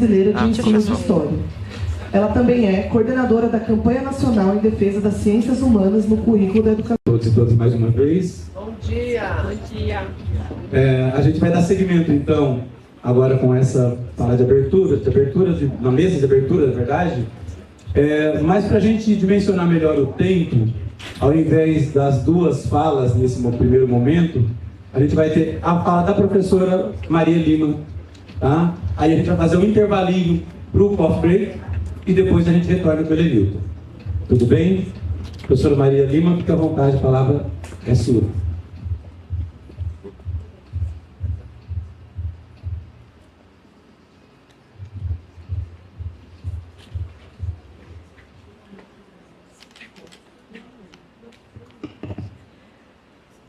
Brasileira de Ensino de História. Ela também é coordenadora da Campanha Nacional em Defesa das Ciências Humanas no currículo da educação. Todos e todas mais uma vez. Bom dia! Bom dia! A gente vai dar seguimento, então, agora com essa fala de abertura, na mesa de abertura, na verdade. Mas para a gente dimensionar melhor o tempo, ao invés das duas falas nesse primeiro momento, a gente vai ter a fala da professora Maria Lima, tá? Aí a gente vai fazer um intervalinho para o coffee break e depois a gente retorna para o Elenilton. Tudo bem? Professora Maria Lima, fique à vontade, a palavra é sua.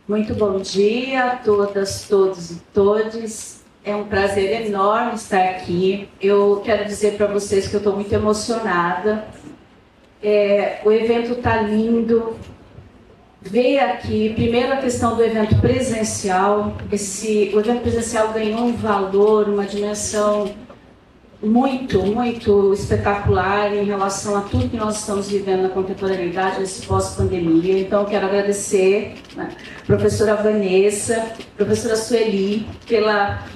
Muito bom dia a todas, todos e todes. É um prazer enorme estar aqui. Eu quero dizer para vocês que eu estou muito emocionada. O evento está lindo. Ver aqui, primeiro a questão do evento presencial. O evento presencial ganhou um valor, uma dimensão muito, muito espetacular em relação a tudo que nós estamos vivendo na contemporaneidade, nesse pós-pandemia. Então, eu quero agradecer, né, professora Vanessa, professora Sueli,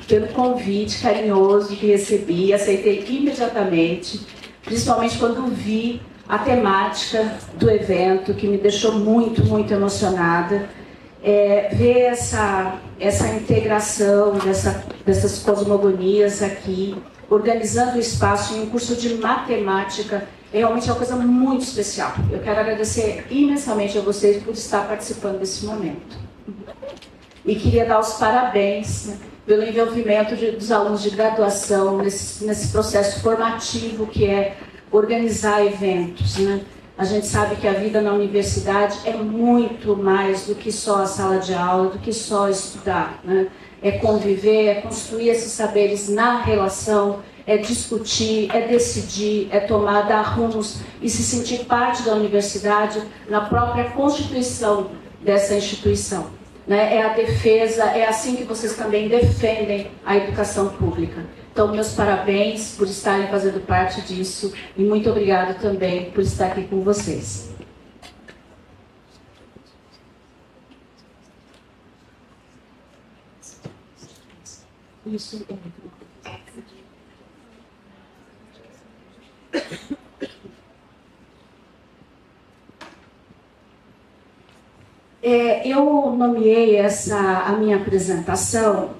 pelo convite carinhoso que recebi, aceitei imediatamente, principalmente quando vi a temática do evento, que me deixou muito, muito emocionada. Ver essa integração dessas cosmogonias aqui, organizando o espaço em um curso de matemática, realmente é uma coisa muito especial. Eu quero agradecer imensamente a vocês por estar participando desse momento. E queria dar os parabéns, né, pelo envolvimento dos alunos de graduação nesse processo formativo que é organizar eventos, né? A gente sabe que a vida na universidade é muito mais do que só a sala de aula, do que só estudar, né? É conviver, é construir esses saberes na relação, é discutir, é decidir, é dar rumos e se sentir parte da universidade na própria constituição dessa instituição, né? É a defesa, é assim que vocês também defendem a educação pública. Então, meus parabéns por estarem fazendo parte disso e muito obrigada também por estar aqui com vocês. Isso. Eu nomeei a minha apresentação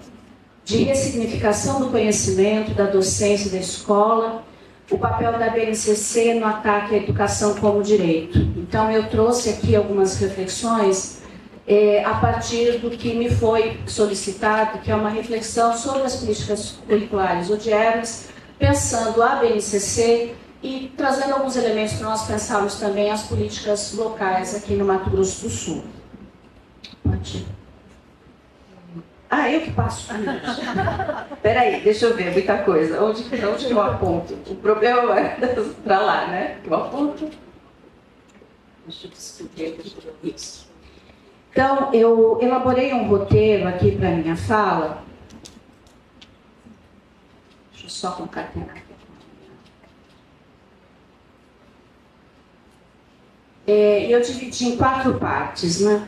de ressignificação do conhecimento, da docência e da escola, o papel da BNCC no ataque à educação como direito. Então, eu trouxe aqui algumas reflexões a partir do que me foi solicitado, que é uma reflexão sobre as políticas curriculares odiernas, pensando a BNCC e trazendo alguns elementos para nós pensarmos também as políticas locais aqui no Mato Grosso do Sul. Pode. Eu que passo. Peraí, deixa eu ver, muita coisa. Onde eu aponto? O problema é para lá, né? Eu aponto. Deixa eu descobrir isso. Então, eu elaborei um roteiro aqui para a minha fala. Deixa eu só concatenar aqui. Eu dividi em 4 partes, né?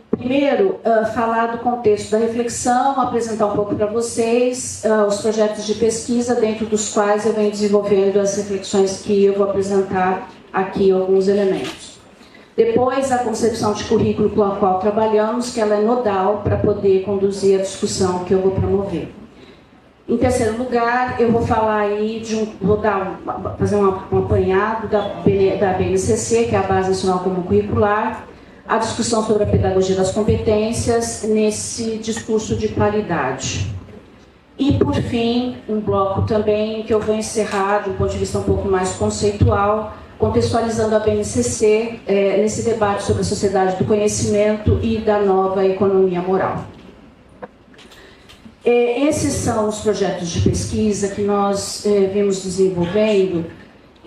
Primeiro, falar do contexto da reflexão, apresentar um pouco para vocês os projetos de pesquisa dentro dos quais eu venho desenvolvendo as reflexões que eu vou apresentar aqui, alguns elementos. Depois, a concepção de currículo com a qual trabalhamos, que ela é nodal para poder conduzir a discussão que eu vou promover. Em terceiro lugar, eu vou falar aí fazer um apanhado da BNCC, que é a Base Nacional Comum Curricular, a discussão sobre a pedagogia das competências nesse discurso de qualidade. E, por fim, um bloco também que eu vou encerrar, do ponto de vista um pouco mais conceitual, contextualizando a BNCC nesse debate sobre a sociedade do conhecimento e da nova economia moral. Esses são os projetos de pesquisa que nós vimos desenvolvendo.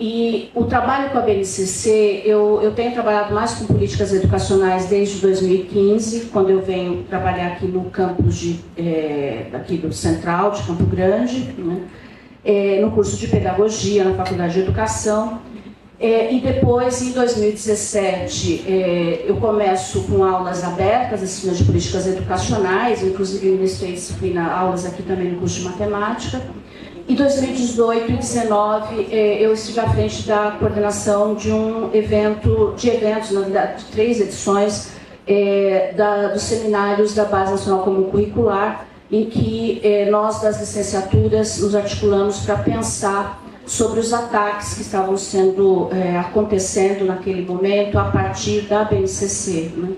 E o trabalho com a BNCC, eu tenho trabalhado mais com políticas educacionais desde 2015, quando eu venho trabalhar aqui no campus aqui do Central, de Campo Grande, né? no curso de Pedagogia, na Faculdade de Educação. E depois, em 2017, eu começo com aulas abertas, disciplina de políticas educacionais, inclusive eu ministrei disciplina, aulas aqui também no curso de matemática. Em 2018 e 2019, eu estive à frente da coordenação de eventos, na verdade, de 3 edições dos seminários da Base Nacional Comum Curricular, em que nós, das licenciaturas, nos articulamos para pensar sobre os ataques que estavam acontecendo naquele momento a partir da BNCC, né?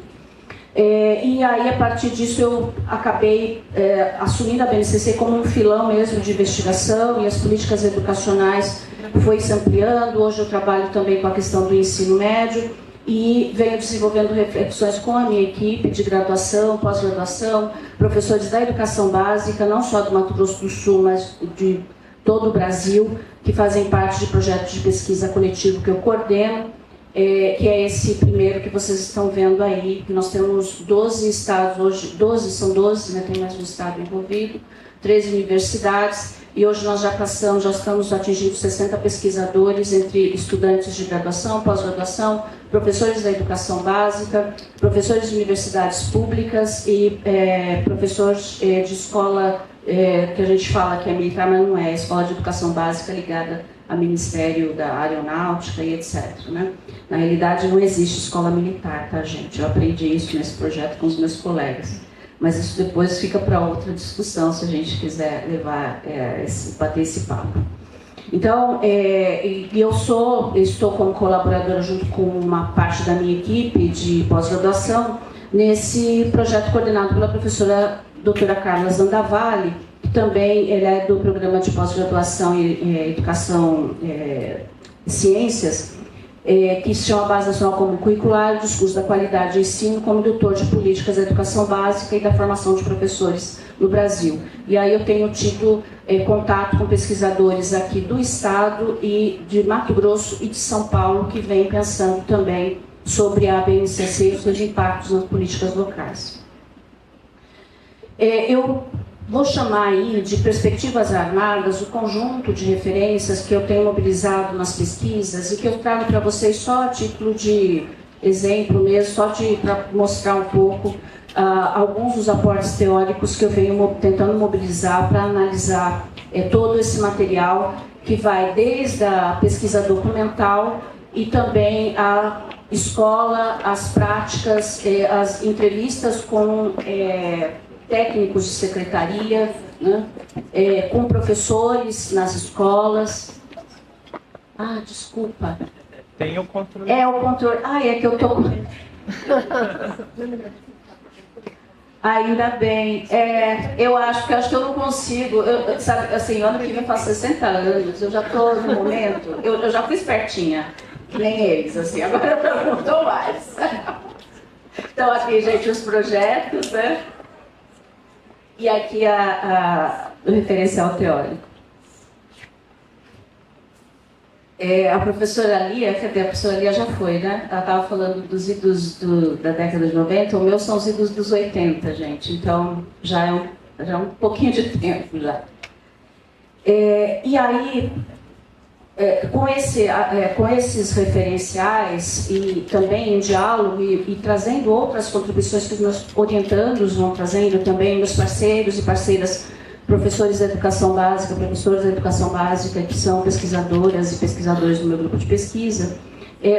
E aí, a partir disso, eu acabei assumindo a BNCC como um filão mesmo de investigação, e as políticas educacionais foi se ampliando. Hoje eu trabalho também com a questão do ensino médio e venho desenvolvendo reflexões com a minha equipe de graduação, pós-graduação, professores da educação básica, não só do Mato Grosso do Sul, mas de todo o Brasil, que fazem parte de projetos de pesquisa coletivo que eu coordeno, que é esse primeiro que vocês estão vendo aí, que nós temos 12 estados, hoje 12, né, tem mais um estado envolvido, 13 universidades, e hoje nós já estamos atingindo 60 pesquisadores, entre estudantes de graduação, pós-graduação, professores da educação básica, professores de universidades públicas e professores de escola, que a gente fala que é militar, mas não é, escola de educação básica ligada ao Ministério da Aeronáutica e etc. Né? Na realidade, não existe escola militar, tá, gente? Eu aprendi isso nesse projeto com os meus colegas. Mas isso depois fica para outra discussão, se a gente quiser bater esse papo. Então, eu estou como colaboradora junto com uma parte da minha equipe de pós-graduação nesse projeto coordenado pela professora doutora Carla Zandavalli, que também é do programa de pós-graduação em Educação e Ciências, que se chama Base Nacional Comum Curricular, Discurso da Qualidade de Ensino, como doutor de Políticas da Educação Básica e da Formação de Professores no Brasil. E aí eu tenho tido contato com pesquisadores aqui do Estado e de Mato Grosso e de São Paulo, que vêm pensando também sobre a BNCC e os seus impactos nas políticas locais. Eu vou chamar aí de perspectivas armadas o conjunto de referências que eu tenho mobilizado nas pesquisas e que eu trago para vocês só a título de exemplo mesmo, só para mostrar um pouco alguns dos aportes teóricos que eu venho tentando mobilizar para analisar todo esse material que vai desde a pesquisa documental e também a escola, as práticas, as entrevistas com técnicos de secretaria, né? Com professores nas escolas. Desculpa. Tem o controle. O controle. É que eu tô. Ainda bem. Eu acho que eu não consigo. Sabe, assim, ano que vem eu faço 60 anos, eu já estou no momento. Eu já fui espertinha, que nem eles, assim, agora eu não estou mais. Então, aqui, gente, os projetos, né? E aqui o referencial teórico. A professora Lia, cadê? A professora Lia já foi, né? Ela estava falando dos idos da década de 90, o meu são os idos dos 80, gente. Então, já é um pouquinho de tempo já. E aí, com esses referenciais e também em diálogo e trazendo outras contribuições que os meus orientandos vão trazendo também, meus parceiros e parceiras, professores da educação básica, professores da educação básica, que são pesquisadoras e pesquisadores do meu grupo de pesquisa,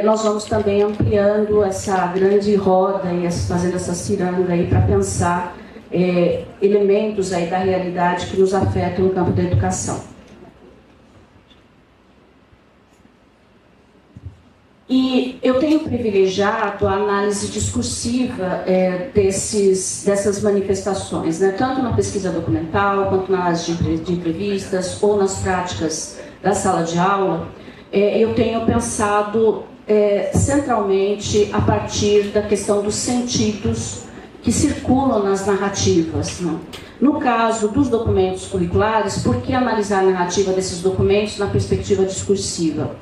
nós vamos também ampliando essa grande roda e fazendo essa ciranda aí para pensar elementos aí da realidade que nos afetam no campo da educação. E eu tenho privilegiado a análise discursiva dessas manifestações, né? Tanto na pesquisa documental, quanto na análise de entrevistas, ou nas práticas da sala de aula. Eu tenho pensado centralmente a partir da questão dos sentidos que circulam nas narrativas, né? No caso dos documentos curriculares, por que analisar a narrativa desses documentos na perspectiva discursiva?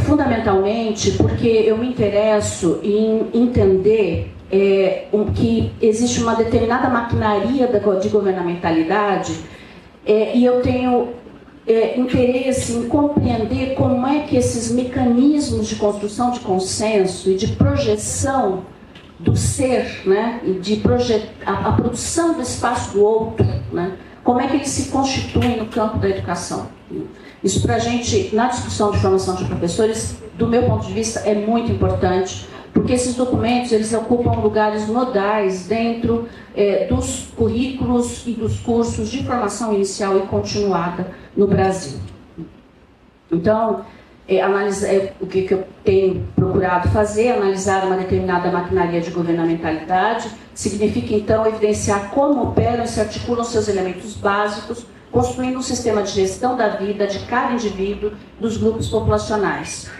Fundamentalmente porque eu me interesso em entender que existe uma determinada maquinaria de governamentalidade e eu tenho interesse em compreender como é que esses mecanismos de construção de consenso e de projeção do ser, né, e de a produção do espaço do outro, né, como é que eles se constituem no campo da educação. Isso para a gente, na discussão de formação de professores, do meu ponto de vista, é muito importante, porque esses documentos eles ocupam lugares nodais dentro dos currículos e dos cursos de formação inicial e continuada no Brasil. Então, o que eu tenho procurado fazer, analisar uma determinada maquinaria de governamentalidade, significa então evidenciar como operam e se articulam seus elementos básicos, construindo um sistema de gestão da vida de cada indivíduo dos grupos populacionais.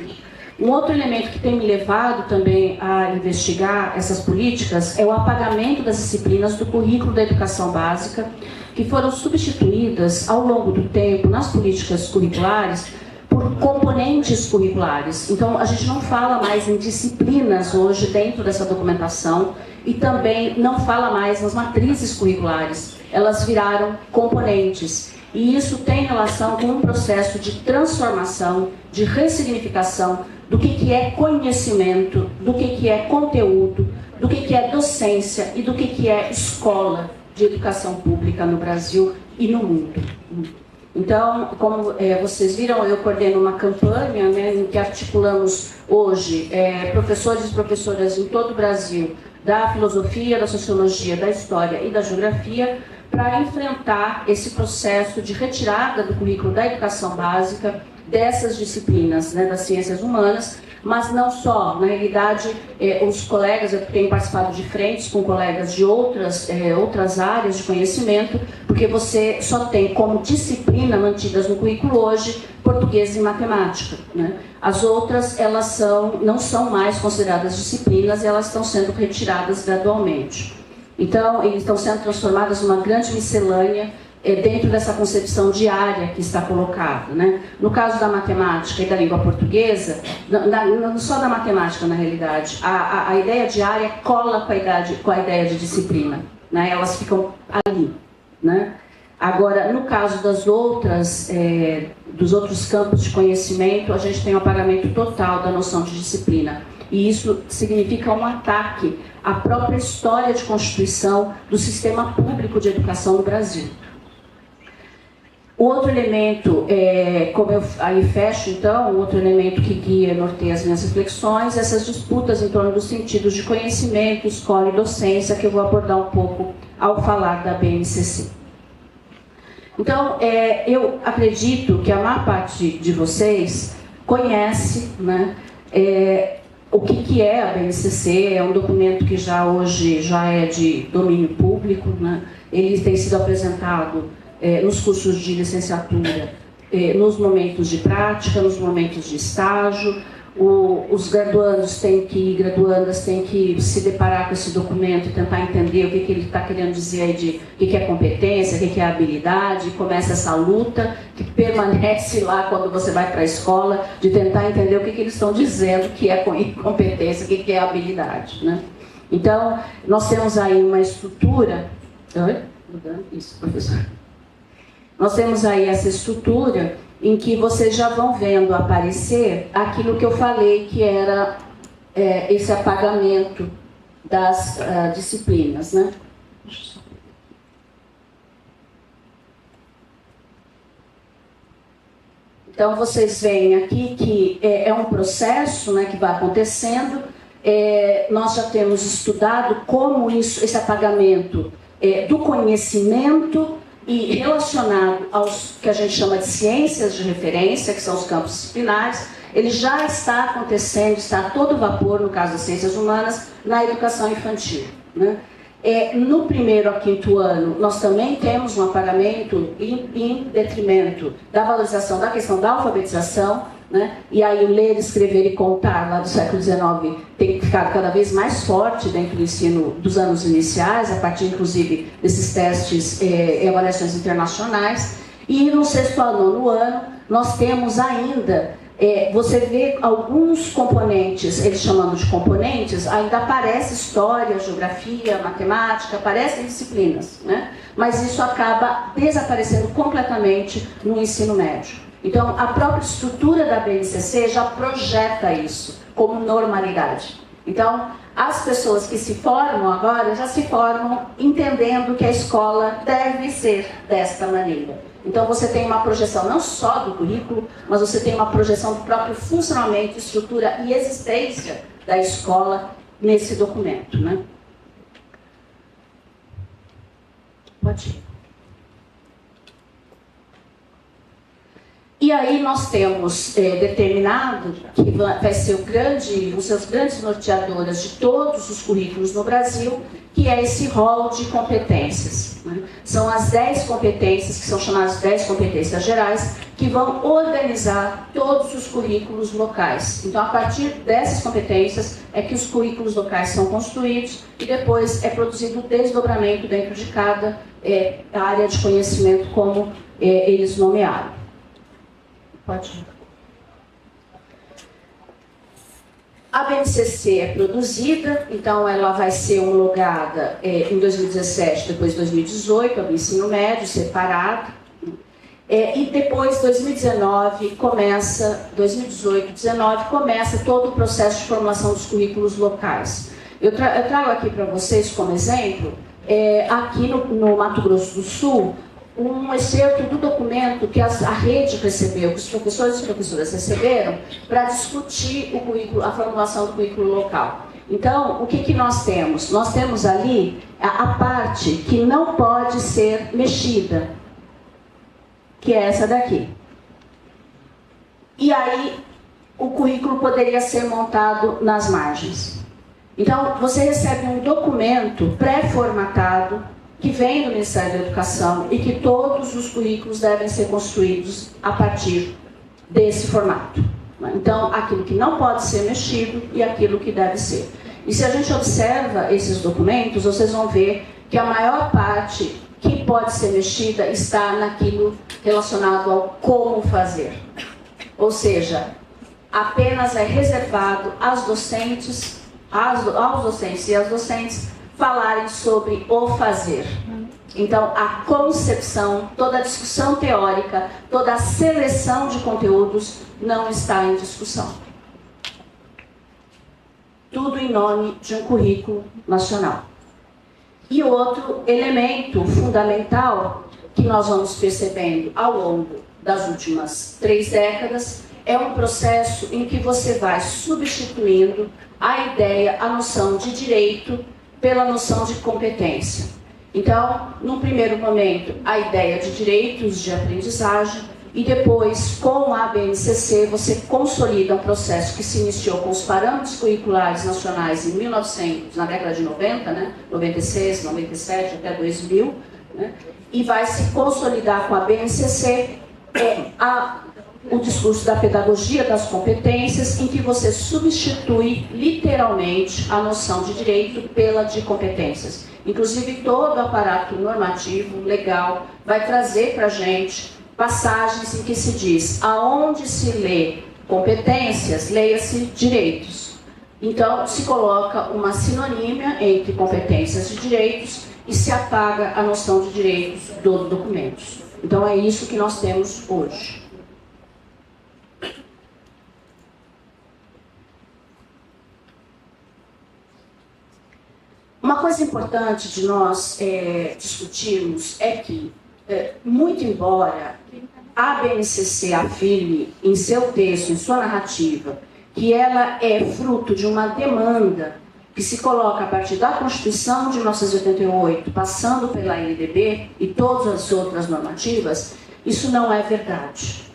Um outro elemento que tem me levado também a investigar essas políticas é o apagamento das disciplinas do currículo da educação básica, que foram substituídas ao longo do tempo nas políticas curriculares por componentes curriculares. Então, a gente não fala mais em disciplinas hoje dentro dessa documentação e também não fala mais nas matrizes curriculares. Elas viraram componentes. E isso tem relação com um processo de transformação, de ressignificação do que é conhecimento, do que é conteúdo, do que é docência e do que é escola de educação pública no Brasil e no mundo. Então, como vocês viram, eu coordeno uma campanha, né, em que articulamos hoje professores e professoras em todo o Brasil da filosofia, da sociologia, da história e da geografia para enfrentar esse processo de retirada do currículo da educação básica dessas disciplinas, né, das ciências humanas, mas não só. Na realidade, os colegas, eu tenho participado de frentes com colegas de outras áreas de conhecimento, porque você só tem como disciplina mantidas no currículo hoje português e matemática, né? As outras, elas não são mais consideradas disciplinas e elas estão sendo retiradas gradualmente. Então, eles estão sendo transformadas numa grande miscelânea dentro dessa concepção diária que está colocada, né? No caso da matemática e da língua portuguesa, não só da matemática, na realidade, a ideia diária cola com a ideia de disciplina, né? Elas ficam ali, né? Agora, no caso dos outros campos de conhecimento, a gente tem um apagamento total da noção de disciplina. E isso significa um ataque à própria história de constituição do sistema público de educação no Brasil. O outro elemento, como eu aí fecho então, o outro elemento que guia e norteia as minhas reflexões, essas disputas em torno dos sentidos de conhecimento, escola e docência, que eu vou abordar um pouco ao falar da BNCC. Então, eu acredito que a maior parte de vocês conhece, né, o que é a BNCC. É um documento que hoje já é de domínio público, né? Ele tem sido apresentado nos cursos de licenciatura, nos momentos de prática, nos momentos de estágio. Os graduandos graduandas têm que se deparar com esse documento e tentar entender o que ele está querendo dizer aí de o que é competência, o que é habilidade. Começa essa luta que permanece lá quando você vai para a escola, de tentar entender o que eles estão dizendo que é competência, o que é habilidade, né? Então, nós temos aí uma estrutura... Isso, professor. Nós temos aí essa estrutura em que vocês já vão vendo aparecer aquilo que eu falei, que era esse apagamento das disciplinas, né? Então, vocês veem aqui que é um processo, né, que vai acontecendo. Nós já temos estudado como esse apagamento do conhecimento e relacionado aos que a gente chama de ciências de referência, que são os campos disciplinares, ele já está acontecendo, está a todo vapor, no caso das ciências humanas, na educação infantil, né? No primeiro ao quinto ano, nós também temos um apagamento em detrimento da valorização da questão da alfabetização, né? E aí o ler, escrever e contar lá do século XIX tem ficado cada vez mais forte dentro do ensino dos anos iniciais, a partir inclusive desses testes e avaliações internacionais. E no sexto ao nono ano nós temos ainda você vê alguns componentes, eles chamando de componentes, ainda aparece história, geografia, matemática, aparecem disciplinas, né? Mas isso acaba desaparecendo completamente no ensino médio. Então, a própria estrutura da BNCC já projeta isso como normalidade. Então, as pessoas que se formam agora já se formam entendendo que a escola deve ser desta maneira. Então você tem uma projeção não só do currículo, mas você tem uma projeção do próprio funcionamento, estrutura e existência da escola nesse documento, né? Pode ir. E aí nós temos determinado que vai ser os seus grandes norteadoras de todos os currículos no Brasil, que é esse rol de competências, né? São as 10 competências, que são chamadas 10 competências gerais, que vão organizar todos os currículos locais. Então, a partir dessas competências é que os currículos locais são construídos e depois é produzido o desdobramento dentro de cada área de conhecimento, como eles nomearam. Pode ir. A BNCC é produzida, então ela vai ser homologada em 2017, depois 2018, no ensino médio, separado. E depois, 2018, 2019, começa todo o processo de formação dos currículos locais. Eu trago aqui para vocês como exemplo, aqui no Mato Grosso do Sul, um excerto do documento que a rede recebeu, que os professores e professoras receberam, para discutir o currículo, a formulação do currículo local. Então, o que nós temos? Nós temos ali a parte que não pode ser mexida, que é essa daqui. E aí, o currículo poderia ser montado nas margens. Então, você recebe um documento pré-formatado, que vem do Ministério da Educação e que todos os currículos devem ser construídos a partir desse formato. Então, aquilo que não pode ser mexido e aquilo que deve ser. E se a gente observa esses documentos, vocês vão ver que a maior parte que pode ser mexida está naquilo relacionado ao como fazer. Ou seja, apenas é reservado aos docentes e às docentes falarem sobre o fazer. Então, a concepção, toda a discussão teórica, toda a seleção de conteúdos não está em discussão. Tudo em nome de um currículo nacional. E outro elemento fundamental que nós vamos percebendo ao longo das últimas 3 décadas é um processo em que você vai substituindo a ideia, a noção de direito pela noção de competência. Então, no primeiro momento, a ideia de direitos de aprendizagem e depois, com a BNCC, você consolida um processo que se iniciou com os parâmetros curriculares nacionais em 1900, na década de 90, né? 96, 97, até 2000, né? E vai se consolidar com a BNCC o discurso da pedagogia das competências, em que você substitui literalmente a noção de direito pela de competências. Inclusive, todo o aparato normativo, legal, vai trazer para a gente passagens em que se diz aonde se lê competências, leia-se direitos. Então, se coloca uma sinonímia entre competências e direitos e se apaga a noção de direitos dos documentos. Então, é isso que nós temos hoje. Uma coisa importante de nós discutirmos é que, muito embora a BNCC afirme em seu texto, em sua narrativa, que ela é fruto de uma demanda que se coloca a partir da Constituição de 1988, passando pela LDB e todas as outras normativas, isso não é verdade.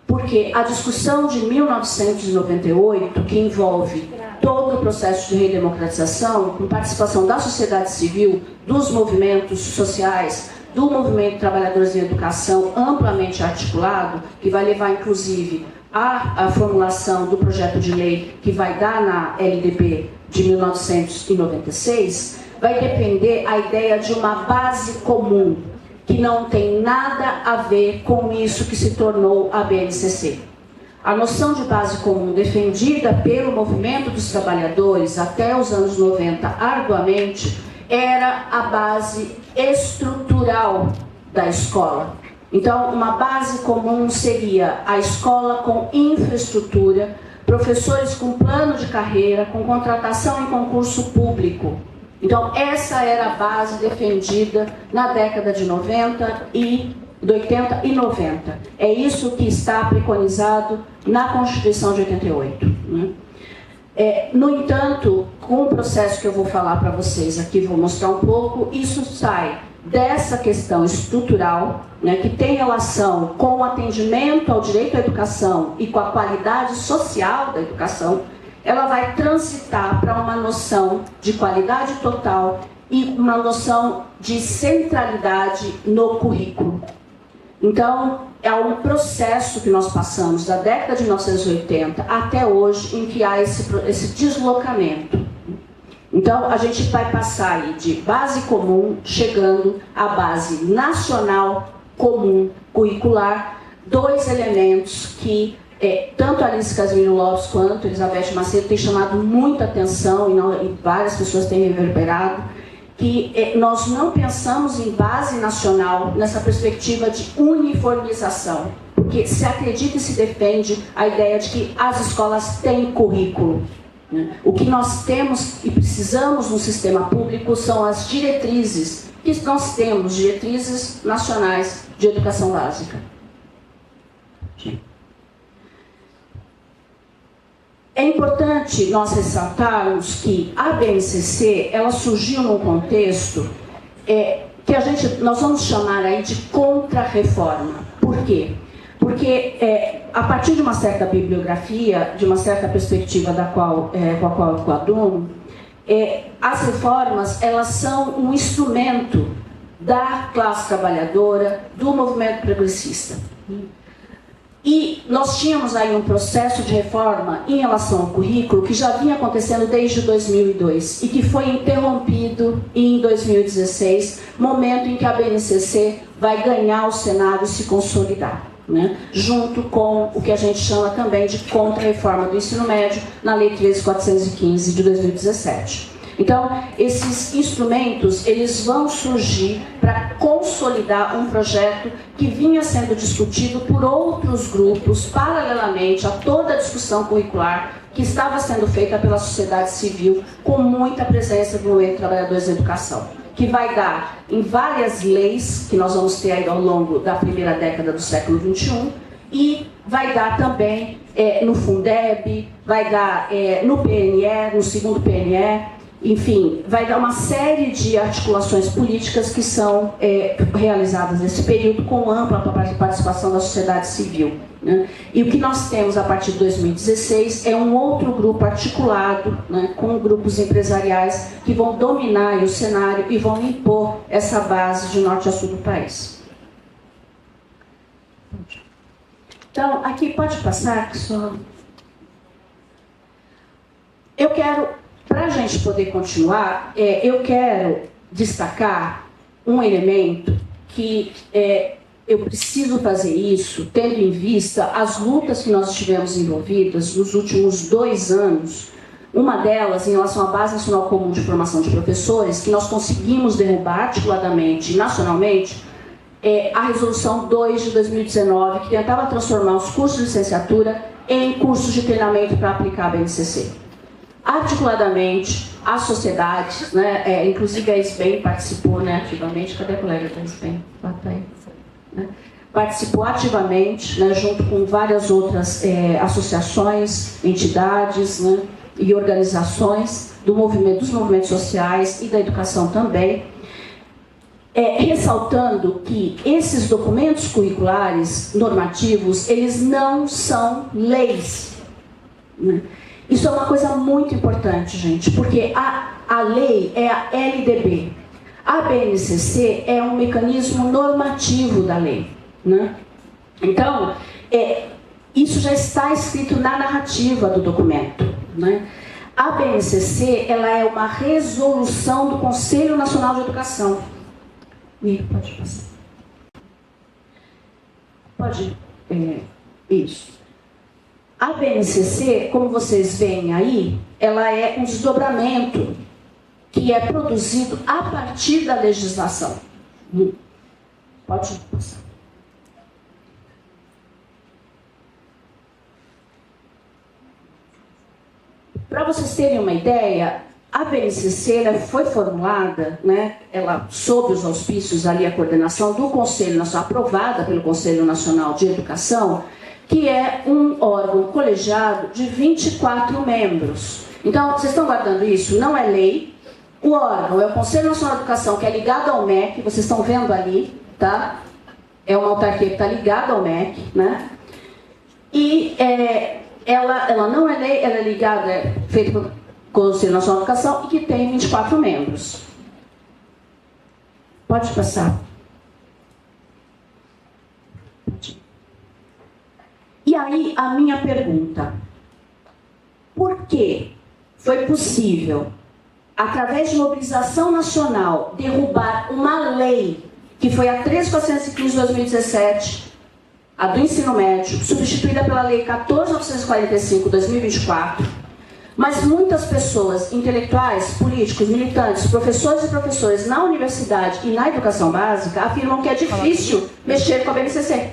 Porque a discussão de 1998, que envolve todo o processo de redemocratização, com participação da sociedade civil, dos movimentos sociais, do movimento de trabalhadores em educação amplamente articulado, que vai levar, inclusive, à formulação do projeto de lei que vai dar na LDB de 1996, vai depender a ideia de uma base comum, que não tem nada a ver com isso que se tornou a BNCC. A noção de base comum defendida pelo movimento dos trabalhadores até os anos 90 arduamente era a base estrutural da escola. Então, uma base comum seria a escola com infraestrutura, professores com plano de carreira, com contratação em concurso público. Então, essa era a base defendida na década de 80 e 90. É isso que está preconizado na Constituição de 88. Né? No entanto, com o processo que eu vou falar para vocês aqui, vou mostrar um pouco, isso sai dessa questão estrutural, né, que tem relação com o atendimento ao direito à educação e com a qualidade social da educação, ela vai transitar para uma noção de qualidade total e uma noção de centralidade no currículo. Então, é um processo que nós passamos da década de 1980 até hoje, em que há esse deslocamento. Então, a gente vai passar aí de base comum, chegando à base nacional comum curricular, dois elementos que tanto a Alice Casimiro Lopes quanto a Elizabeth Macedo têm chamado muita atenção e várias pessoas têm reverberado, que nós não pensamos em base nacional nessa perspectiva de uniformização, porque se acredita e se defende a ideia de que as escolas têm currículo. Né? O que nós temos e precisamos no sistema público são as diretrizes, que nós temos, diretrizes nacionais de educação básica. É importante nós ressaltarmos que a BNCC, ela surgiu num contexto que nós vamos chamar aí de contra-reforma. Por quê? Porque a partir de uma certa bibliografia, de uma certa perspectiva com a qual eu coaduno, as reformas, elas são um instrumento da classe trabalhadora, do movimento progressista. E nós tínhamos aí um processo de reforma em relação ao currículo que já vinha acontecendo desde 2002 e que foi interrompido em 2016, momento em que a BNCC vai ganhar o Senado e se consolidar, né? Junto com o que a gente chama também de contra-reforma do ensino médio na Lei 13.415 de 2017. Então, esses instrumentos, eles vão surgir para consolidar um projeto que vinha sendo discutido por outros grupos, paralelamente a toda a discussão curricular que estava sendo feita pela sociedade civil, com muita presença do movimento Trabalhadores da Educação, que vai dar em várias leis que nós vamos ter aí ao longo da primeira década do século XXI, e vai dar também no Fundeb, vai dar no PNE, no segundo PNE, enfim, vai dar uma série de articulações políticas que são realizadas nesse período com ampla participação da sociedade civil. Né? E o que nós temos a partir de 2016 é um outro grupo articulado, né, com grupos empresariais que vão dominar aí o cenário e vão impor essa base de norte a sul do país. Então, aqui pode passar, que só... Eu quero... Para a gente poder continuar, eu quero destacar um elemento que eu preciso fazer isso, tendo em vista as lutas que nós estivemos envolvidas nos últimos 2 anos. Uma delas, em relação à Base Nacional Comum de Formação de Professores, que nós conseguimos derrubar articuladamente e nacionalmente, a Resolução 2 de 2019, que tentava transformar os cursos de licenciatura em cursos de treinamento para aplicar a BNCC. Articuladamente, as sociedades, né, inclusive a SBEM participou, né, ativamente. Cadê a colega da SBEM? Lá tá aí, né? Participou ativamente, né, junto com várias outras associações, entidades, né, e organizações dos movimentos sociais e da educação também, ressaltando que esses documentos curriculares normativos, eles não são leis, né? Isso é uma coisa muito importante, gente, porque a lei é a LDB. A BNCC é um mecanismo normativo da lei, né? Então, isso já está escrito na narrativa do documento, né? A BNCC, ela é uma resolução do Conselho Nacional de Educação. Pode passar. Pode. Isso. A BNCC, como vocês veem aí, ela é um desdobramento que é produzido a partir da legislação. Pode passar. Para vocês terem uma ideia, a BNCC ela foi formulada, né, ela sob os auspícios ali, a coordenação do Conselho Nacional, aprovada pelo Conselho Nacional de Educação, que é um órgão colegiado de 24 membros. Então, vocês estão guardando isso? Não é lei. O órgão é o Conselho Nacional de Educação, que é ligado ao MEC, vocês estão vendo ali, tá? É uma autarquia que está ligada ao MEC, né? E ela não é lei, ela é ligada, é feita pelo Conselho Nacional de Educação e que tem 24 membros. Pode passar. E aí, a minha pergunta: por que foi possível, através de mobilização nacional, derrubar uma lei que foi a 13.415 de 2017, a do ensino médio, substituída pela lei 14.945 de 2024, mas muitas pessoas, intelectuais, políticos, militantes, professores e professoras na universidade e na educação básica afirmam que é difícil mexer com a BNCC.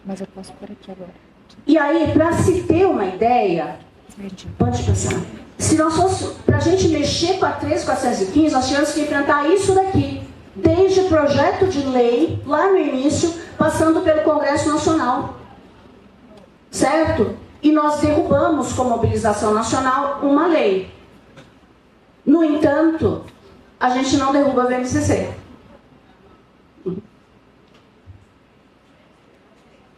Mas eu posso por aqui agora. E aí, para se ter uma ideia, pode passar. Se nós fosse, para a gente mexer com a 13.415, nós tínhamos que enfrentar isso daqui, desde o projeto de lei, lá no início, passando pelo Congresso Nacional. Certo? E nós derrubamos, com mobilização nacional, uma lei. No entanto, a gente não derruba a BNCC.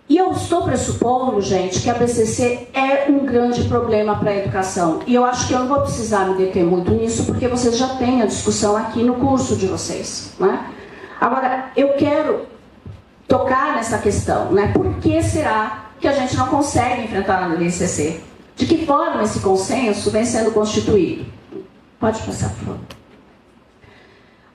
E eu estou pressupondo, gente, que a BNCC é um grande problema para a educação. E eu acho que eu não vou precisar me deter muito nisso, porque vocês já têm a discussão aqui no curso de vocês, né? Agora, eu quero tocar nessa questão, né? Por que será que a gente não consegue enfrentar a BNCC? De que forma esse consenso vem sendo constituído? Pode passar, por favor.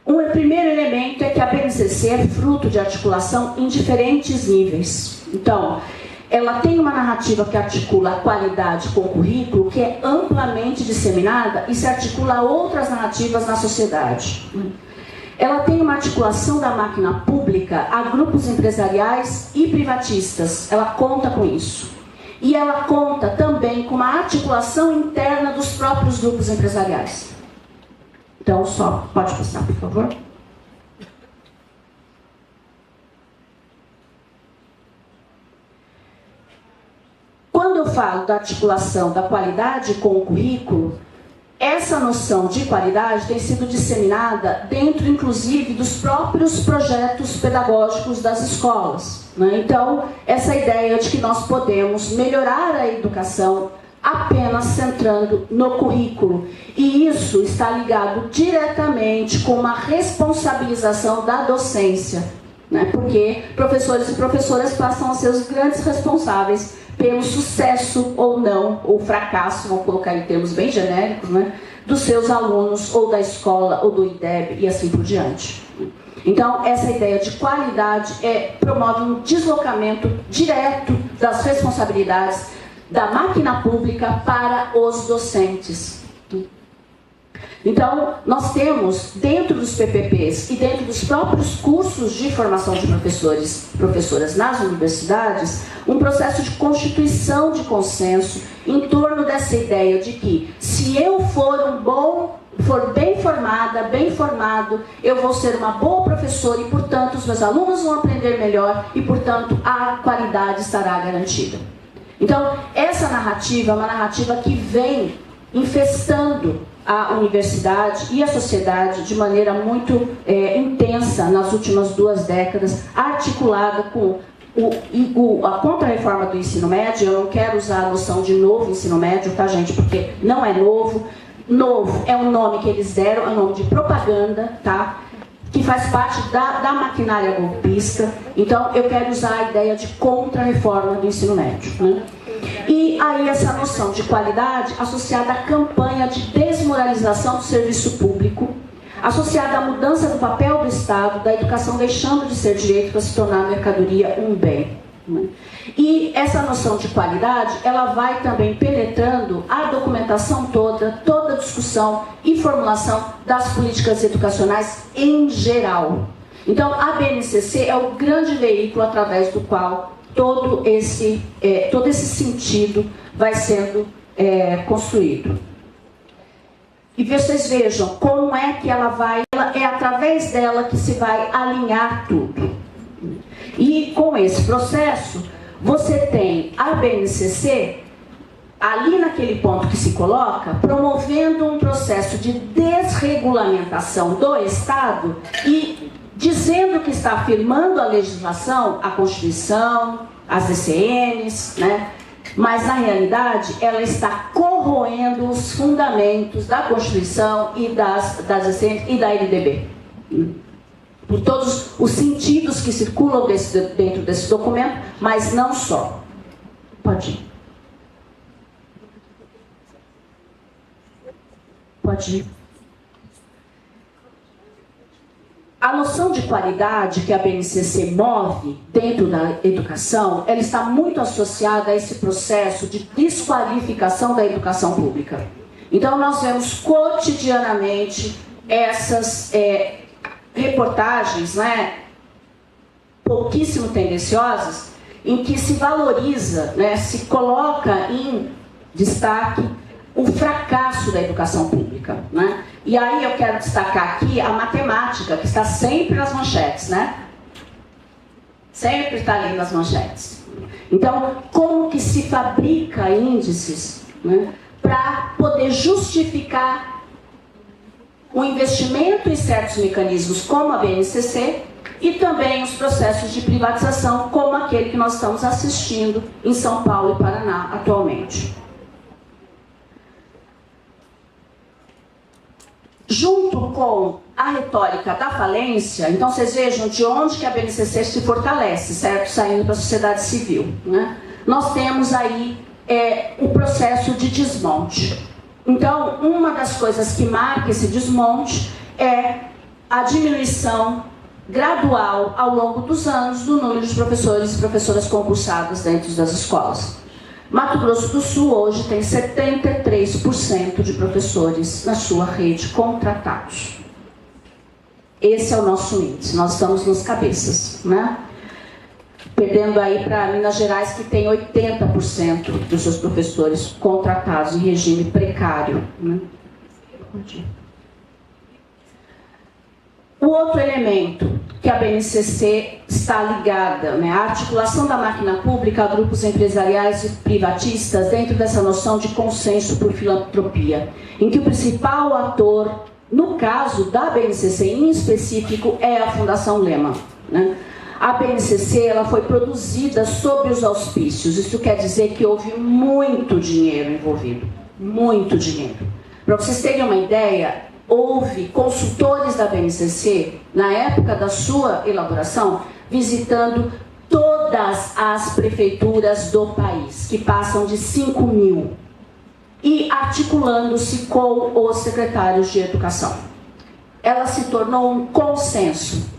Um primeiro elemento é que a BNCC é fruto de articulação em diferentes níveis. Então, ela tem uma narrativa que articula a qualidade com o currículo, que é amplamente disseminada e se articula a outras narrativas na sociedade. Ela tem uma articulação da máquina pública a grupos empresariais e privatistas. Ela conta com isso. E ela conta também com uma articulação interna dos próprios grupos empresariais. Então, só pode passar, por favor. Quando eu falo da articulação da qualidade com o currículo, essa noção de qualidade tem sido disseminada dentro, inclusive, dos próprios projetos pedagógicos das escolas, né? Então, essa ideia de que nós podemos melhorar a educação apenas centrando no currículo. E isso está ligado diretamente com uma responsabilização da docência, né? Porque professores e professoras passam a ser os grandes responsáveis pelo sucesso ou não, ou fracasso, vamos colocar em termos bem genéricos, né? Dos seus alunos, ou da escola, ou do IDEB, e assim por diante. Então, essa ideia de qualidade promove um deslocamento direto das responsabilidades da máquina pública para os docentes. Então, nós temos, dentro dos PPPs e dentro dos próprios cursos de formação de professores e professoras nas universidades, um processo de constituição de consenso em torno dessa ideia de que, se eu for bem formada, bem formado, eu vou ser uma boa professora e, portanto, os meus alunos vão aprender melhor e, portanto, a qualidade estará garantida. Então, essa narrativa é uma narrativa que vem infestando a universidade e a sociedade de maneira muito intensa nas últimas 2 décadas, articulada com a contra-reforma do ensino médio. Eu não quero usar a noção de novo ensino médio, tá, gente? Porque não é novo. Novo é um nome que eles deram, é um nome de propaganda, tá? Que faz parte da maquinária golpista. Então, eu quero usar a ideia de contra-reforma do ensino médio, né? E aí essa noção de qualidade associada à campanha de desmoralização do serviço público, associada à mudança do papel do Estado, da educação deixando de ser direito para se tornar mercadoria, um bem. E essa noção de qualidade, ela vai também penetrando a documentação toda a discussão e formulação das políticas educacionais em geral. Então, a BNCC é o grande veículo através do qual todo esse sentido vai sendo construído. E vocês vejam como é que é através dela que se vai alinhar tudo. E com esse processo, você tem a BNCC, ali naquele ponto que se coloca, promovendo um processo de desregulamentação do Estado e dizendo que está afirmando a legislação, a Constituição, as DCNs, né? Mas, na realidade, ela está corroendo os fundamentos da Constituição e das DCNs e da LDB. Por todos os sentidos que circulam dentro desse documento, mas não só. Pode ir. Pode ir. A noção de qualidade que a BNCC move dentro da educação, ela está muito associada a esse processo de desqualificação da educação pública. Então, nós vemos cotidianamente essas reportagens, né, pouquíssimo tendenciosas, em que se valoriza, né, se coloca em destaque o fracasso da educação pública, né? E aí eu quero destacar aqui a matemática, que está sempre nas manchetes, né? Sempre está ali nas manchetes. Então, como que se fabrica índices, né, para poder justificar o investimento em certos mecanismos como a BNCC e também os processos de privatização como aquele que nós estamos assistindo em São Paulo e Paraná atualmente. Junto com a retórica da falência, então vocês vejam de onde que a BNCC se fortalece, certo? Saindo para a sociedade civil, né? Nós temos aí o processo de desmonte. Então, uma das coisas que marca esse desmonte é a diminuição gradual ao longo dos anos do número de professores e professoras concursadas dentro das escolas. Mato Grosso do Sul hoje tem 73% de professores na sua rede contratados. Esse é o nosso índice, nós estamos nos cabeças, né? Perdendo aí para Minas Gerais, que tem 80% dos seus professores contratados em regime precário, né? O outro elemento que a BNCC está ligada, né, a articulação da máquina pública a grupos empresariais e privatistas dentro dessa noção de consenso por filantropia, em que o principal ator, no caso da BNCC em específico, é a Fundação Lema, né? A BNCC ela foi produzida sob os auspícios, isso quer dizer que houve muito dinheiro envolvido, muito dinheiro. Para vocês terem uma ideia, houve consultores da BNCC, na época da sua elaboração, visitando todas as prefeituras do país, que passam de 5.000, e articulando-se com os secretários de educação. Ela se tornou um consenso.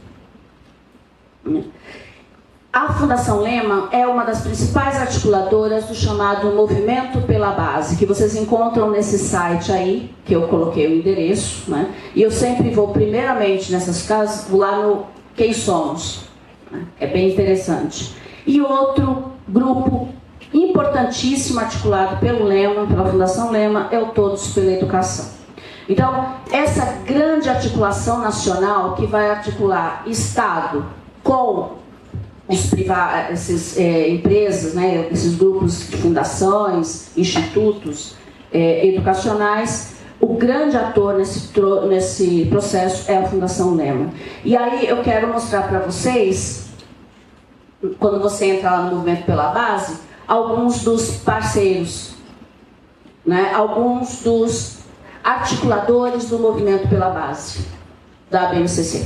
A Fundação Lema é uma das principais articuladoras do chamado Movimento pela Base, que vocês encontram nesse site aí, que eu coloquei o endereço, né? E eu sempre vou, primeiramente, nessas casas, vou lá no Quem Somos, né? É bem interessante. E outro grupo importantíssimo, articulado pelo Lema, pela Fundação Lema, é o Todos pela Educação. Então, essa grande articulação nacional que vai articular Estado com essas empresas, né, esses grupos de fundações, institutos educacionais, o grande ator nesse processo é a Fundação Lema. E aí eu quero mostrar para vocês, quando você entra lá no Movimento pela Base, alguns dos parceiros, né, alguns dos articuladores do Movimento pela Base, da BNCC.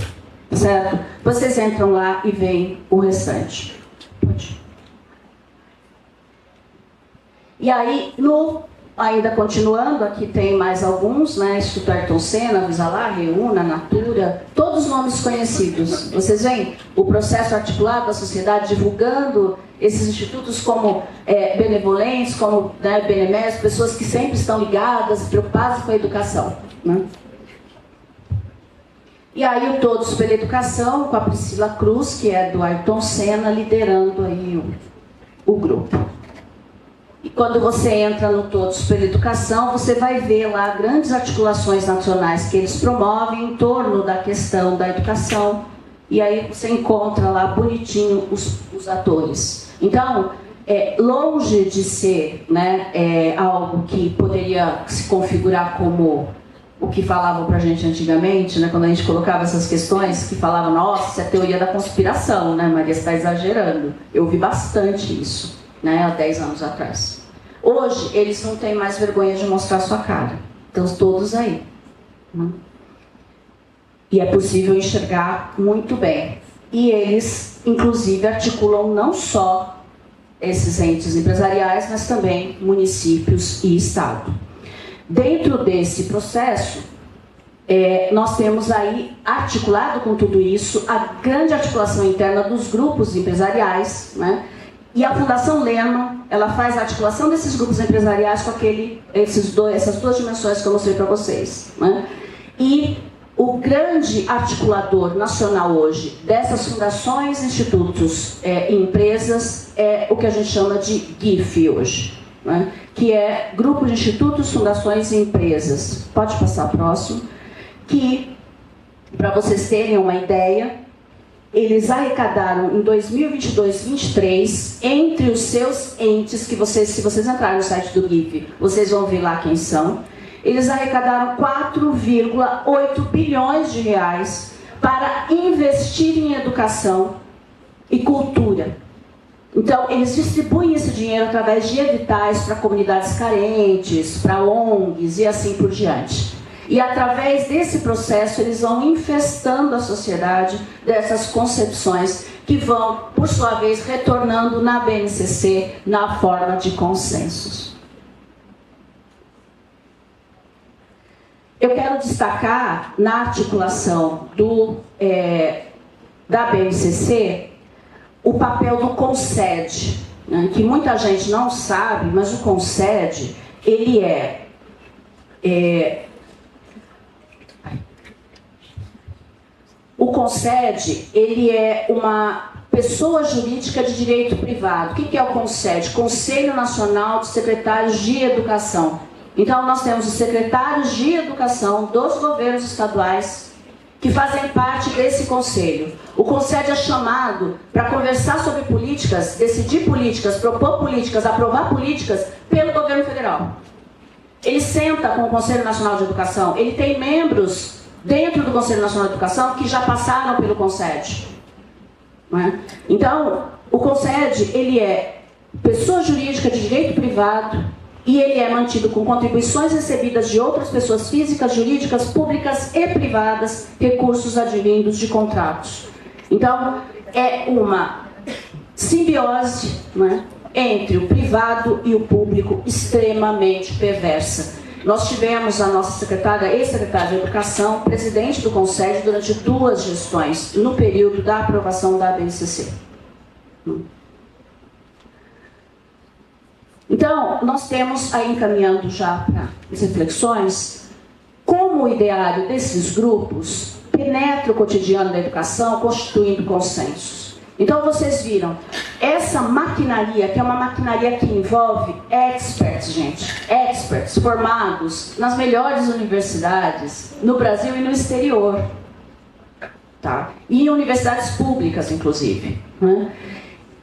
Certo? Vocês entram lá e veem o restante. E aí, ainda continuando, aqui tem mais alguns, né? Instituto Ayrton Senna, Visalar, Reúna, Natura, todos os nomes conhecidos. Vocês veem o processo articulado da sociedade divulgando esses institutos como benevolentes, como benemés, pessoas que sempre estão ligadas, preocupadas com a educação, né? E aí o Todos pela Educação, com a Priscila Cruz, que é do Ayrton Senna, liderando aí o grupo. E quando você entra no Todos pela Educação, você vai ver lá grandes articulações nacionais que eles promovem em torno da questão da educação. E aí você encontra lá bonitinho os atores. Então, longe de ser, né, algo que poderia se configurar como o que falavam pra gente antigamente, né, quando a gente colocava essas questões, que falavam, nossa, isso é teoria da conspiração, né, Maria, você está exagerando. Eu ouvi bastante isso, né, há 10 anos atrás. Hoje, eles não têm mais vergonha de mostrar sua cara. Estão todos aí. Né? E é possível enxergar muito bem. E eles, inclusive, articulam não só esses entes empresariais, mas também municípios e Estado. Dentro desse processo, nós temos aí, articulado com tudo isso, a grande articulação interna dos grupos empresariais, né? E a Fundação Lehman, ela faz a articulação desses grupos empresariais com essas duas dimensões que eu mostrei para vocês, né? E o grande articulador nacional hoje dessas fundações, institutos e empresas é o que a gente chama de GIF hoje, né? Que é Grupo de Institutos, Fundações e Empresas. Pode passar próximo. Que, para vocês terem uma ideia, eles arrecadaram em 2022-23, entre os seus entes, que se vocês entrarem no site do GIF, vocês vão ver lá quem são, eles arrecadaram 4,8 bilhões de reais para investir em educação e cultura. Então, eles distribuem esse dinheiro através de editais para comunidades carentes, para ONGs e assim por diante. E através desse processo, eles vão infestando a sociedade dessas concepções que vão, por sua vez, retornando na BNCC na forma de consensos. Eu quero destacar, na articulação da BNCC, o papel do CONSED, né, que muita gente não sabe, mas o CONSED, ele o CONSED, ele é uma pessoa jurídica de direito privado. O que é o CONSED? Conselho Nacional de Secretários de Educação. Então, nós temos os secretários de educação dos governos estaduais que fazem parte desse conselho. O CONSED é chamado para conversar sobre políticas, decidir políticas, propor políticas, aprovar políticas pelo governo federal. Ele senta com o Conselho Nacional de Educação, ele tem membros dentro do Conselho Nacional de Educação que já passaram pelo CONSED. Né? Então, o CONSED, ele é pessoa jurídica de direito privado e ele é mantido com contribuições recebidas de outras pessoas físicas, jurídicas, públicas e privadas, recursos advindos de contratos. Então, é uma simbiose, né, entre o privado e o público extremamente perversa. Nós tivemos a nossa secretária, ex-secretária de Educação, presidente do CONSED durante 2 gestões, no período da aprovação da BNCC. Então, nós temos, aí encaminhando já para as reflexões, como o ideário desses grupos penetra o cotidiano da educação, constituindo consensos. Então, vocês viram, essa maquinaria, que é uma maquinaria que envolve experts, gente, experts formados nas melhores universidades, no Brasil e no exterior, tá? E em universidades públicas, inclusive, né?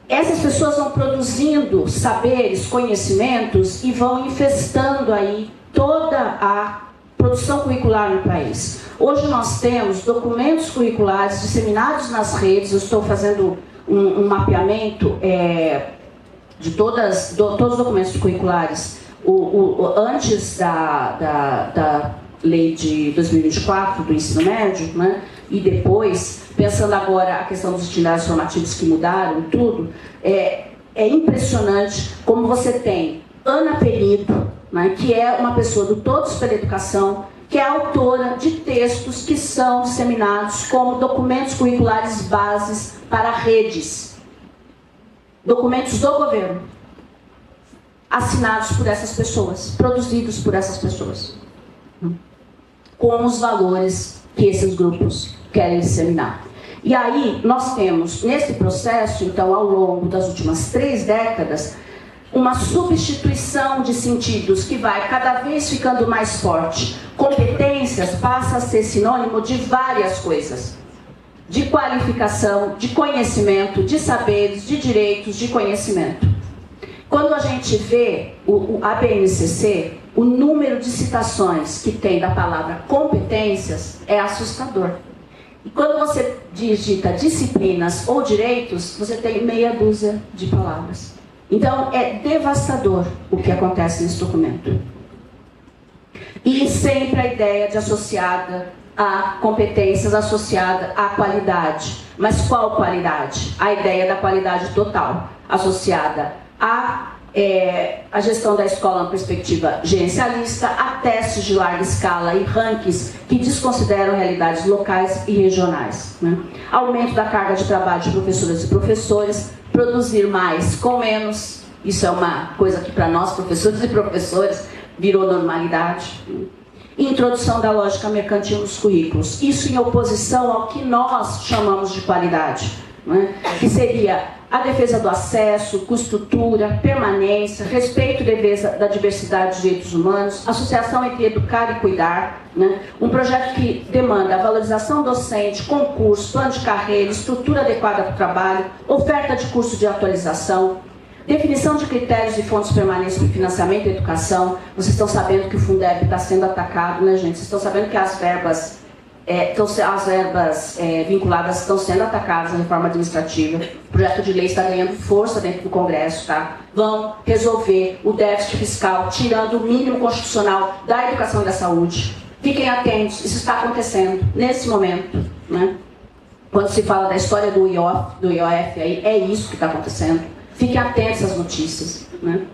Essas pessoas vão produzindo saberes, conhecimentos e vão infestando aí toda a produção curricular no país. Hoje nós temos documentos curriculares disseminados nas redes. Eu estou fazendo um mapeamento de todos os documentos curriculares antes da lei de 2024 do ensino médio, né? E depois, pensando agora a questão dos itinerários formativos que mudaram e tudo, é impressionante como você tem Ana Penido, né, que é uma pessoa do Todos pela Educação, que é autora de textos que são disseminados como documentos curriculares bases para redes. documentos do governo, assinados por essas pessoas, produzidos por essas pessoas, com os valores que esses grupos querem disseminar. E aí, nós temos, nesse processo, então, ao longo das últimas 3 décadas, uma substituição de sentidos que vai cada vez ficando mais forte. Competências passa a ser sinônimo de várias coisas. De qualificação, de conhecimento, de saberes, de direitos, de conhecimento. Quando a gente vê a BNCC, o número de citações que tem da palavra competências é assustador. E quando você digita disciplinas ou direitos, você tem meia dúzia de palavras. Então, é devastador o que acontece nesse documento. E sempre a ideia de associada a competências, associada à qualidade. Mas qual qualidade? A ideia da qualidade total, associada a gestão da escola na perspectiva gerencialista, a testes de larga escala e rankings que desconsideram realidades locais e regionais. Né? Aumento da carga de trabalho de professoras e professores, produzir mais com menos, isso é uma coisa que para nós, professores e professores, virou normalidade. Introdução da lógica mercantil nos currículos, isso em oposição ao que nós chamamos de qualidade, né? Que seria a defesa do acesso, com estrutura, permanência, respeito e defesa da diversidade dos direitos humanos, associação entre educar e cuidar, né? Um projeto que demanda a valorização docente, concurso, plano de carreira, estrutura adequada para o trabalho, oferta de curso de atualização, definição de critérios e fontes permanentes para financiamento da educação. Vocês estão sabendo que o Fundeb está sendo atacado, né, gente? Vocês estão sabendo que as verbas vinculadas estão sendo atacadas na reforma administrativa. O projeto de lei está ganhando força dentro do Congresso, tá? Vão resolver o déficit fiscal, tirando o mínimo constitucional da educação e da saúde. Fiquem atentos, isso está acontecendo nesse momento, né? Quando se fala da história do IOF aí, é isso que está acontecendo. Fiquem atentos às notícias, né?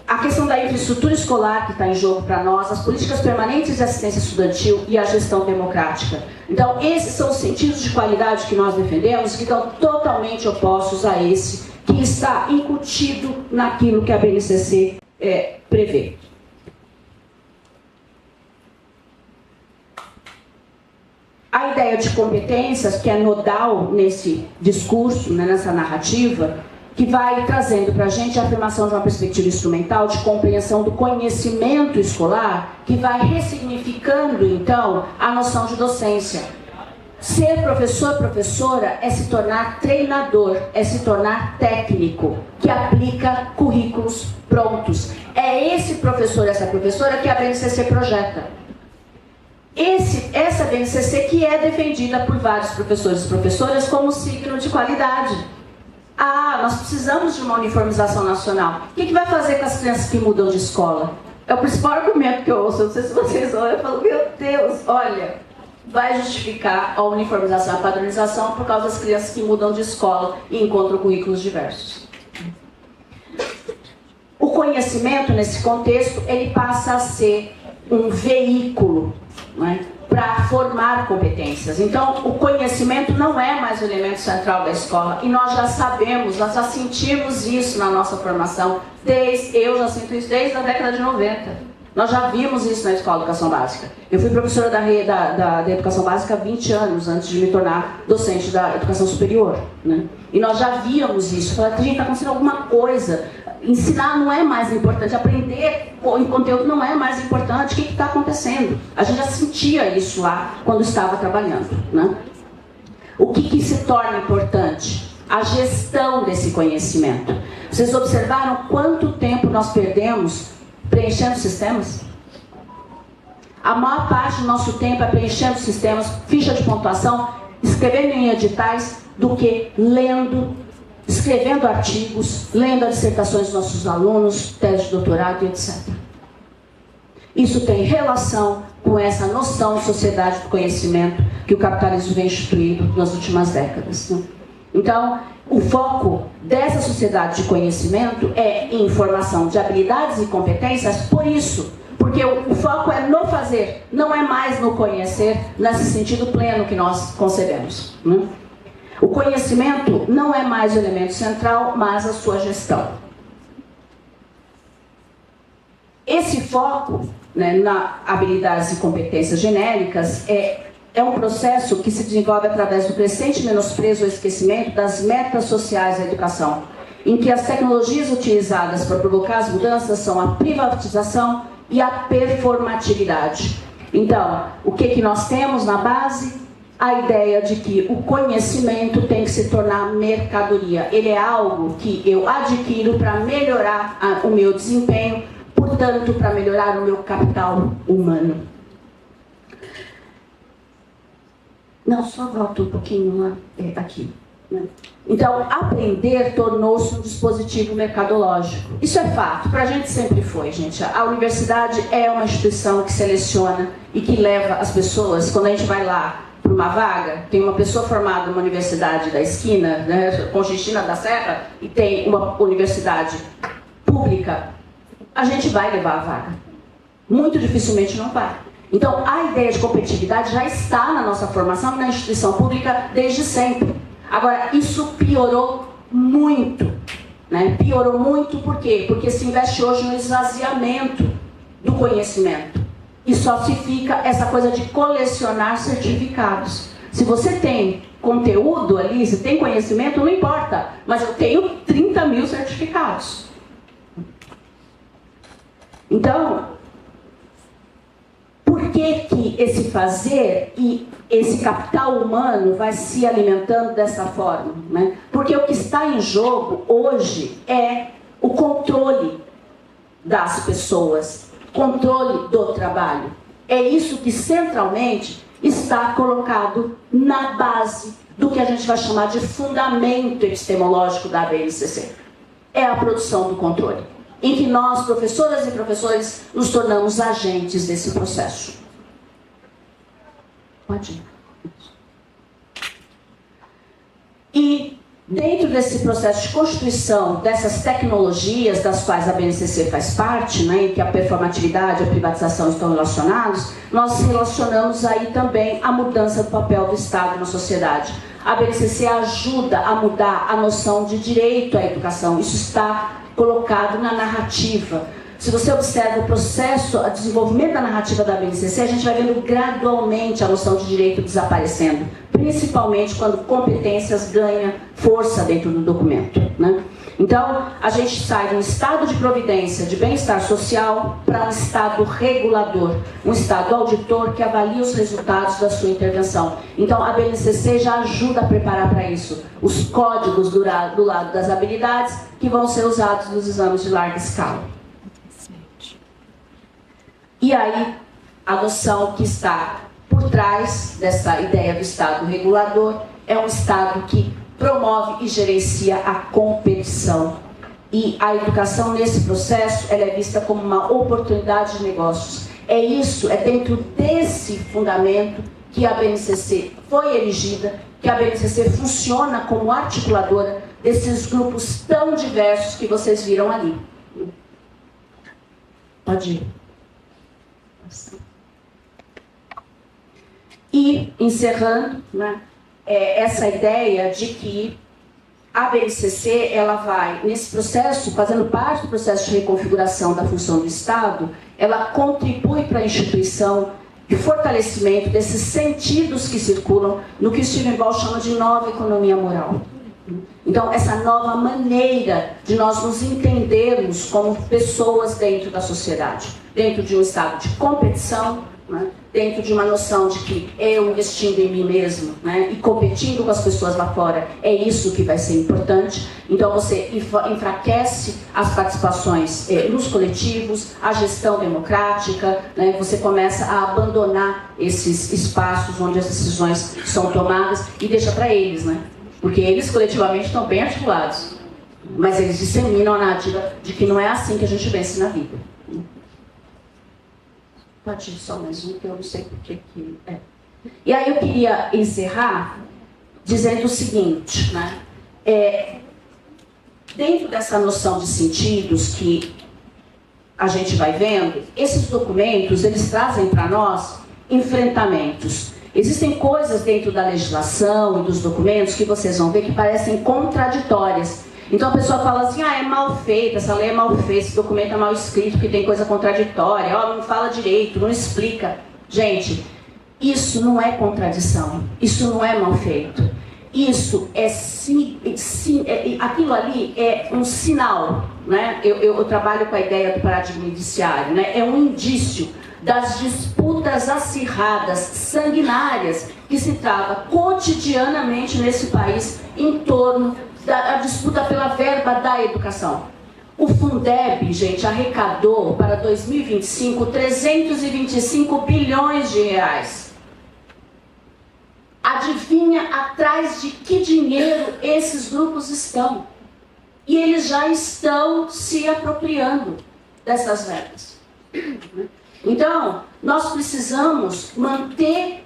A questão da infraestrutura escolar que está em jogo para nós, as políticas permanentes de assistência estudantil e a gestão democrática. Então, esses são os sentidos de qualidade que nós defendemos, que estão totalmente opostos a esse, que está incutido naquilo que a BNCC prevê. A ideia de competências, que é nodal nesse discurso, né, nessa narrativa, que vai trazendo para a gente a afirmação de uma perspectiva instrumental de compreensão do conhecimento escolar, que vai ressignificando, então, a noção de docência. Ser professor, professora, é se tornar treinador, é se tornar técnico, que aplica currículos prontos. É esse professor, essa professora que a BNCC projeta. Essa BNCC que é defendida por vários professores e professoras como signo de qualidade. Nós precisamos de uma uniformização nacional. O que vai fazer com as crianças que mudam de escola? É o principal argumento que eu ouço. Eu não sei se vocês olham, eu falo, meu Deus, olha, vai justificar a uniformização, a padronização por causa das crianças que mudam de escola e encontram currículos diversos. O conhecimento, nesse contexto, ele passa a ser um veículo, né, para formar competências. Então, o conhecimento não é mais o elemento central da escola, e nós já sabemos, nós já sentimos isso na nossa formação, eu já sinto isso desde a década de 90. Nós já vimos isso na escola de educação básica. Eu fui professora da educação básica há 20 anos, antes de me tornar docente da educação superior, né? E nós já víamos isso. Falei, gente, está acontecendo alguma coisa. Ensinar não é mais importante, aprender em conteúdo não é mais importante. O que está acontecendo? A gente já sentia isso lá quando estava trabalhando, né? O que se torna importante? A gestão desse conhecimento. Vocês observaram quanto tempo nós perdemos preenchendo sistemas? A maior parte do nosso tempo é preenchendo sistemas, ficha de pontuação, escrevendo em editais, do que lendo, escrevendo artigos, lendo as dissertações dos nossos alunos, tese de doutorado e etc. Isso tem relação com essa noção de sociedade do conhecimento que o capitalismo vem instituindo nas últimas décadas, né? Então, o foco dessa sociedade de conhecimento é em formação de habilidades e competências, por isso, porque o foco é no fazer, não é mais no conhecer, nesse sentido pleno que nós concebemos, né? O conhecimento não é mais o elemento central, mas a sua gestão. Esse foco, né, na habilidades e competências genéricas é um processo que se desenvolve através do crescente menosprezo ou esquecimento das metas sociais da educação, em que as tecnologias utilizadas para provocar as mudanças são a privatização e a performatividade. Então, o que nós temos na base? A ideia de que o conhecimento tem que se tornar mercadoria. Ele é algo que eu adquiro para melhorar o meu desempenho, portanto, para melhorar o meu capital humano. Não, só volta um pouquinho lá, aqui. Né? Então, aprender tornou-se um dispositivo mercadológico. Isso é fato, para a gente sempre foi, gente. A universidade é uma instituição que seleciona e que leva as pessoas, quando a gente vai lá para uma vaga, tem uma pessoa formada numa universidade da esquina, né, Conchichina da Serra, e tem uma universidade pública, a gente vai levar a vaga. Muito dificilmente não vai. Então, a ideia de competitividade já está na nossa formação e na instituição pública desde sempre. Agora, isso piorou muito. Né? Piorou muito por quê? Porque se investe hoje no esvaziamento do conhecimento. E só se fica essa coisa de colecionar certificados. Se você tem conteúdo ali, se tem conhecimento, não importa. Mas eu tenho 30 mil certificados. Então, por que esse fazer e esse capital humano vai se alimentando dessa forma? Né? Porque o que está em jogo hoje é o controle das pessoas, controle do trabalho. É isso que centralmente está colocado na base do que a gente vai chamar de fundamento epistemológico da BNCC. É a produção do controle, em que nós, professoras e professores, nos tornamos agentes desse processo. Pode ir. E dentro desse processo de constituição dessas tecnologias das quais a BNCC faz parte, né, em que a performatividade e a privatização estão relacionados, nós relacionamos aí também a mudança do papel do Estado na sociedade. A BNCC ajuda a mudar a noção de direito à educação. Isso está colocado na narrativa. Se você observa o processo, o desenvolvimento da narrativa da BNCC, a gente vai vendo gradualmente a noção de direito desaparecendo, principalmente quando competências ganham força dentro do documento. Né? Então, a gente sai de um estado de providência, de bem-estar social, para um estado regulador, um estado auditor que avalia os resultados da sua intervenção. Então, a BNCC já ajuda a preparar para isso os códigos do lado das habilidades que vão ser usados nos exames de larga escala. E aí, a noção que está por trás dessa ideia do Estado regulador é um Estado que promove e gerencia a competição. E a educação, nesse processo, ela é vista como uma oportunidade de negócios. É isso, é dentro desse fundamento que a BNCC foi erigida, que a BNCC funciona como articuladora desses grupos tão diversos que vocês viram ali. Pode ir. E, encerrando, né, essa ideia de que a BNCC, ela vai, nesse processo, fazendo parte do processo de reconfiguração da função do Estado, ela contribui para a instituição de fortalecimento desses sentidos que circulam no que Stephen Ball chama de nova economia moral. Então, essa nova maneira de nós nos entendermos como pessoas dentro da sociedade, dentro de um estado de competição, né? Dentro de uma noção de que eu investindo em mim mesmo, né? E competindo com as pessoas lá fora, é isso que vai ser importante. Então, você enfraquece as participações nos coletivos, a gestão democrática, né? Você começa a abandonar esses espaços onde as decisões são tomadas e deixa para eles, né? Porque eles coletivamente estão bem articulados, mas eles disseminam a narrativa de que não é assim que a gente vence na vida. Pode ir só mais um, que eu não sei por que é. E aí eu queria encerrar dizendo o seguinte, né? Dentro dessa noção de sentidos que a gente vai vendo, esses documentos, eles trazem para nós enfrentamentos. Existem coisas dentro da legislação e dos documentos que vocês vão ver que parecem contraditórias. Então a pessoa fala assim, é mal feita, essa lei é mal feita, esse documento é mal escrito, que tem coisa contraditória, não fala direito, não explica. Gente, isso não é contradição, isso não é mal feito. Isso é aquilo ali é um sinal, né? Eu trabalho com a ideia do paradigma indiciário, né? É um indício das disputas acirradas, sanguinárias, que se trava cotidianamente nesse país em torno da disputa pela verba da educação. O Fundeb, gente, arrecadou para 2025 325 bilhões de reais. Adivinha atrás de que dinheiro esses grupos estão? E eles já estão se apropriando dessas verbas. Então, nós precisamos manter,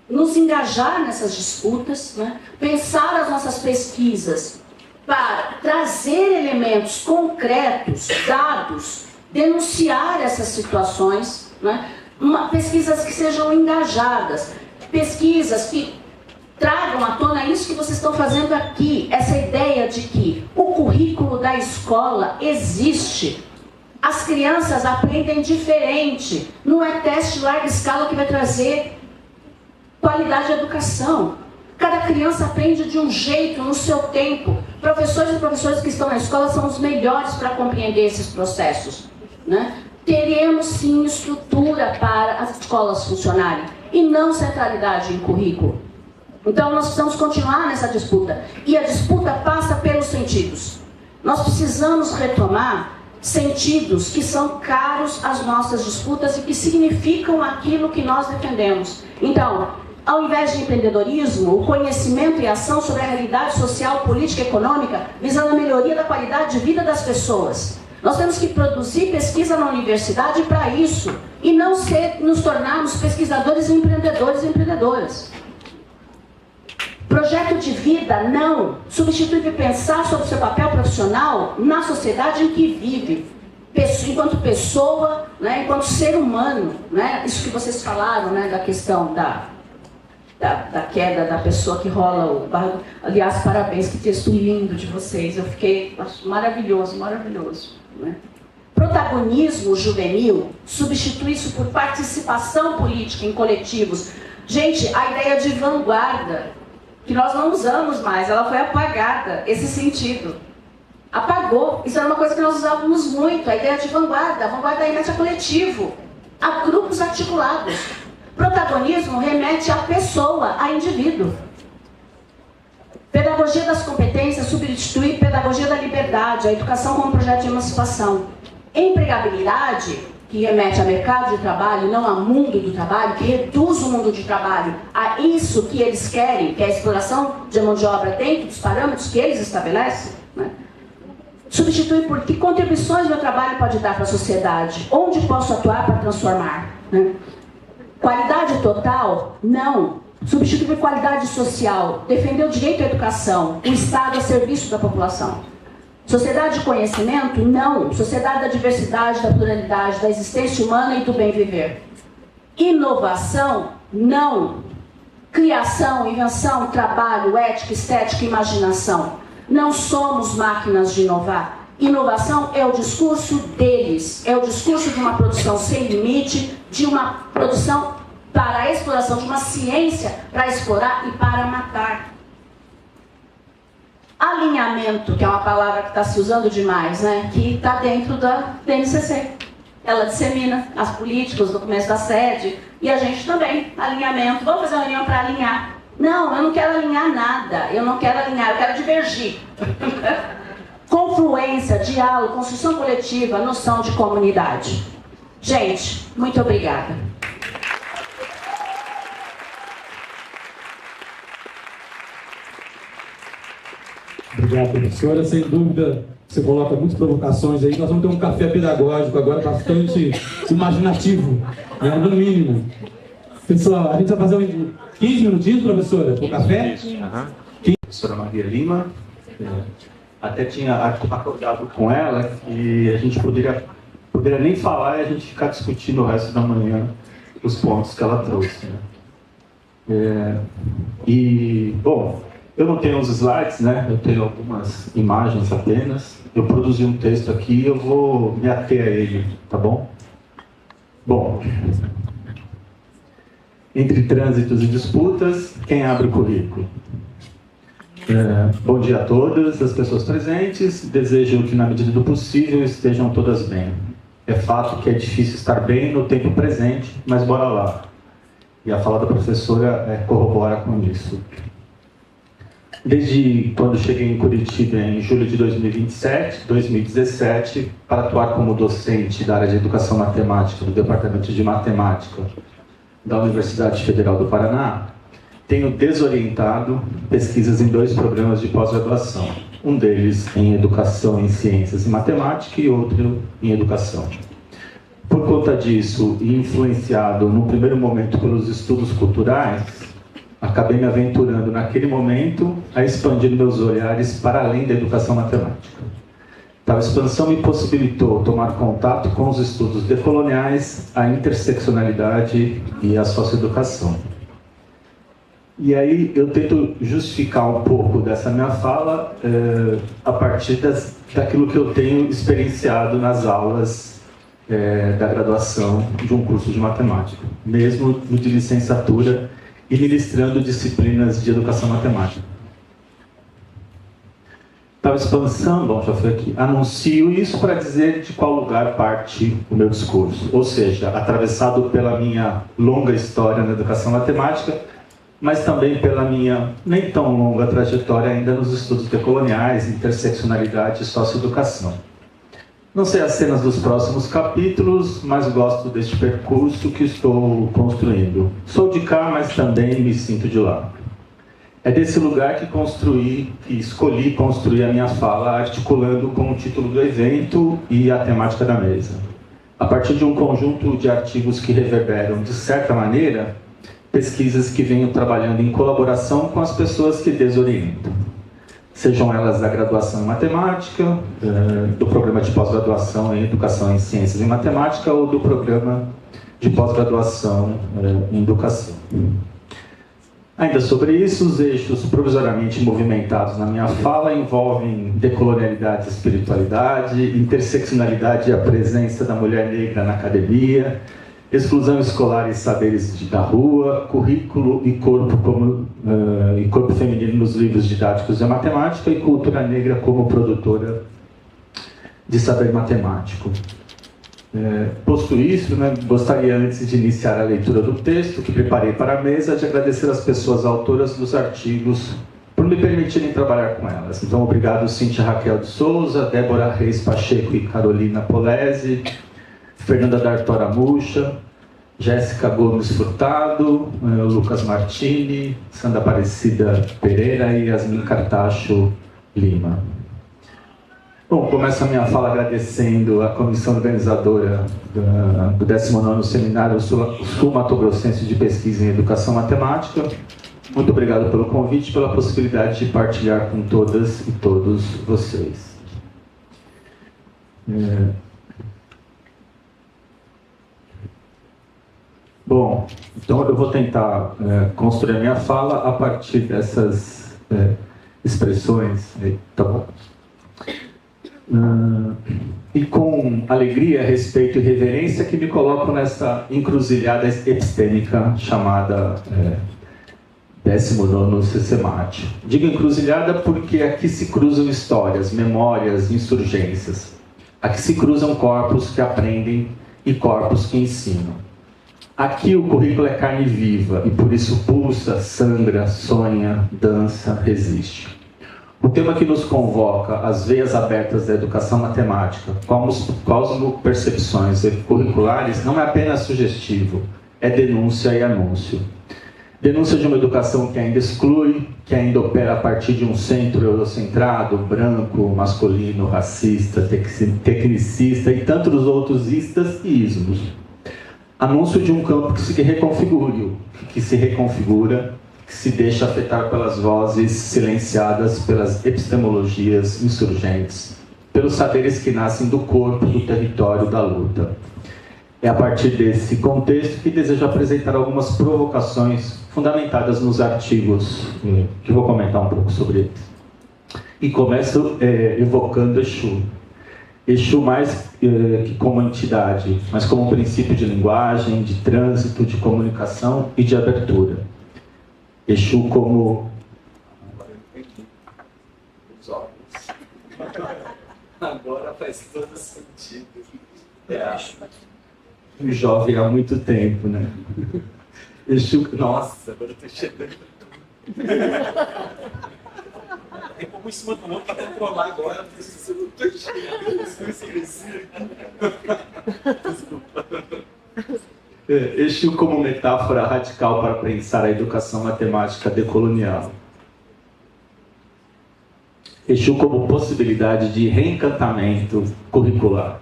nos engajar nessas disputas, né? Pensar as nossas pesquisas para trazer elementos concretos, dados, denunciar essas situações, né? Pesquisas que sejam engajadas, pesquisas que tragam à tona isso que vocês estão fazendo aqui, essa ideia de que o currículo da escola existe. As crianças aprendem diferente. Não é teste de larga escala que vai trazer qualidade de educação. Cada criança aprende de um jeito, no seu tempo. Professores e professores que estão na escola são os melhores para compreender esses processos, né? Teremos sim estrutura para as escolas funcionarem e não centralidade em currículo. Então nós precisamos continuar nessa disputa. E a disputa passa pelos sentidos. Nós precisamos retomar sentidos que são caros às nossas disputas e que significam aquilo que nós defendemos. Então, ao invés de empreendedorismo, o conhecimento e a ação sobre a realidade social, política e econômica, visando a melhoria da qualidade de vida das pessoas. Nós temos que produzir pesquisa na universidade para isso, e não nos tornarmos pesquisadores e empreendedores e empreendedoras. Projeto de vida não substitui pensar sobre o seu papel profissional na sociedade em que vive, enquanto pessoa, né, enquanto ser humano, né, isso que vocês falaram, né, da questão da queda da pessoa que rola o barro. Aliás, parabéns, que texto lindo de vocês, eu fiquei maravilhoso, maravilhoso, né? Protagonismo juvenil, substitui isso por participação política em coletivos. Gente, a ideia de vanguarda, que nós não usamos mais, ela foi apagada, esse sentido. Apagou. Isso era uma coisa que nós usávamos muito, a ideia de vanguarda. A vanguarda remete a coletivo, a grupos articulados. Protagonismo remete à pessoa, a indivíduo. Pedagogia das competências substitui pedagogia da liberdade, a educação como projeto de emancipação. Empregabilidade, que remete a mercado de trabalho, não a mundo do trabalho, que reduz o mundo de trabalho a isso que eles querem, que é a exploração de mão de obra dentro dos parâmetros que eles estabelecem, né? Substitui por que contribuições meu trabalho pode dar para a sociedade, onde posso atuar para transformar, né? Qualidade total? Não. Substitui por qualidade social, defender o direito à educação, o Estado a serviço da população. Sociedade de conhecimento? Não. Sociedade da diversidade, da pluralidade, da existência humana e do bem viver. Inovação? Não. Criação, invenção, trabalho, ética, estética, imaginação. Não somos máquinas de inovar. Inovação é o discurso deles, é o discurso de uma produção sem limite, de uma produção para a exploração, de uma ciência para explorar e para matar. Alinhamento, que é uma palavra que está se usando demais, né? Que está dentro da DNCC. Ela dissemina as políticas, os documentos da sede, e a gente também, alinhamento. Vamos fazer uma reunião para alinhar. Não, eu não quero alinhar nada, eu não quero alinhar, eu quero divergir. Confluência, diálogo, construção coletiva, noção de comunidade. Gente, muito obrigada. Obrigado, professora. Sem dúvida, você coloca muitas provocações aí. Nós vamos ter um café pedagógico agora, bastante imaginativo, né, no mínimo. Pessoal, a gente vai fazer 15 minutinhos, professora, para o café? Professora Maria Lima, até tinha acordado com ela que a gente poderia nem falar e a gente ficar discutindo o resto da manhã os pontos que ela trouxe, né? Bom, eu não tenho os slides, né? Eu tenho algumas imagens apenas. Eu produzi um texto aqui e eu vou me ater a ele, tá bom? Bom, entre trânsitos e disputas, quem abre o currículo? Bom dia a todas as pessoas presentes. Desejo que, na medida do possível, estejam todas bem. É fato que é difícil estar bem no tempo presente, mas bora lá. E a fala da professora corrobora com isso. Desde quando cheguei em Curitiba em julho de 2017, para atuar como docente da área de Educação Matemática do Departamento de Matemática da Universidade Federal do Paraná, tenho desorientado pesquisas em 2 programas de pós-graduação. Um deles em Educação em Ciências e Matemática e outro em Educação. Por conta disso, e influenciado no primeiro momento pelos estudos culturais, acabei me aventurando naquele momento a expandir meus olhares para além da educação matemática. Tal expansão me possibilitou tomar contato com os estudos decoloniais, a interseccionalidade e a socioeducação. E aí eu tento justificar um pouco dessa minha fala a partir daquilo que eu tenho experienciado nas aulas da graduação de um curso de matemática, mesmo no de licenciatura e ministrando disciplinas de educação matemática. Tal expansão, bom, já foi aqui, anuncio isso para dizer de qual lugar parte o meu discurso, ou seja, atravessado pela minha longa história na educação matemática, mas também pela minha nem tão longa trajetória ainda nos estudos decoloniais, interseccionalidade e socioeducação. Não sei as cenas dos próximos capítulos, mas gosto deste percurso que estou construindo. Sou de cá, mas também me sinto de lá. É desse lugar que escolhi construir a minha fala, articulando com o título do evento e a temática da mesa. A partir de um conjunto de artigos que reverberam, de certa maneira, pesquisas que venho trabalhando em colaboração com as pessoas que desorientam. Sejam elas da graduação em matemática, do programa de pós-graduação em educação em ciências e matemática ou do programa de pós-graduação em educação. Ainda sobre isso, os eixos provisoriamente movimentados na minha fala envolvem decolonialidade e espiritualidade, interseccionalidade e a presença da mulher negra na academia, exclusão escolar e saberes da rua, currículo e corpo feminino nos livros didáticos de matemática e cultura negra como produtora de saber matemático. Posto isso, gostaria, antes de iniciar a leitura do texto que preparei para a mesa, de agradecer às pessoas autoras dos artigos por me permitirem trabalhar com elas. Então, obrigado Cíntia Raquel de Souza, Débora Reis Pacheco e Carolina Polese, Fernanda D'Artora Mucha, Jéssica Gomes Furtado, Lucas Martini, Sandra Aparecida Pereira e Yasmin Cartacho Lima. Bom, começo a minha fala agradecendo a comissão organizadora do 19º Seminário Sul-Mato-Grossense de Pesquisa em Educação Matemática. Muito obrigado pelo convite e pela possibilidade de partilhar com todas e todos vocês. Bom, então eu vou tentar construir a minha fala a partir dessas expressões. Tá bom? E com alegria, respeito e reverência que me coloco nessa encruzilhada epistêmica chamada 19º CCMAT. Digo encruzilhada porque aqui se cruzam histórias, memórias, insurgências. Aqui se cruzam corpos que aprendem e corpos que ensinam. Aqui o currículo é carne viva e por isso pulsa, sangra, sonha, dança, resiste. O tema que nos convoca, as veias abertas da educação matemática, cosmo-percepções curriculares, não é apenas sugestivo, é denúncia e anúncio. Denúncia de uma educação que ainda exclui, que ainda opera a partir de um centro eurocentrado, branco, masculino, racista, tecnicista e tantos outros istas e ismos. Anúncio de um campo que se reconfigura, que se deixa afetar pelas vozes silenciadas, pelas epistemologias insurgentes, pelos saberes que nascem do corpo, do território, da luta. É a partir desse contexto que desejo apresentar algumas provocações fundamentadas nos artigos que vou comentar um pouco sobre eles. E começo evocando Exu. Exu mais que como entidade, mas como princípio de linguagem, de trânsito, de comunicação e de abertura. Exu como... Agora faz todo sentido. Um jovem há muito tempo, né? Exu... Nossa, agora eu tô chegando. Tem como em cima do outro para controlar agora, porque se eu não tô chegando, eu esqueci. Desculpa. Exu como metáfora radical para pensar a educação matemática decolonial. Exu como possibilidade de reencantamento curricular.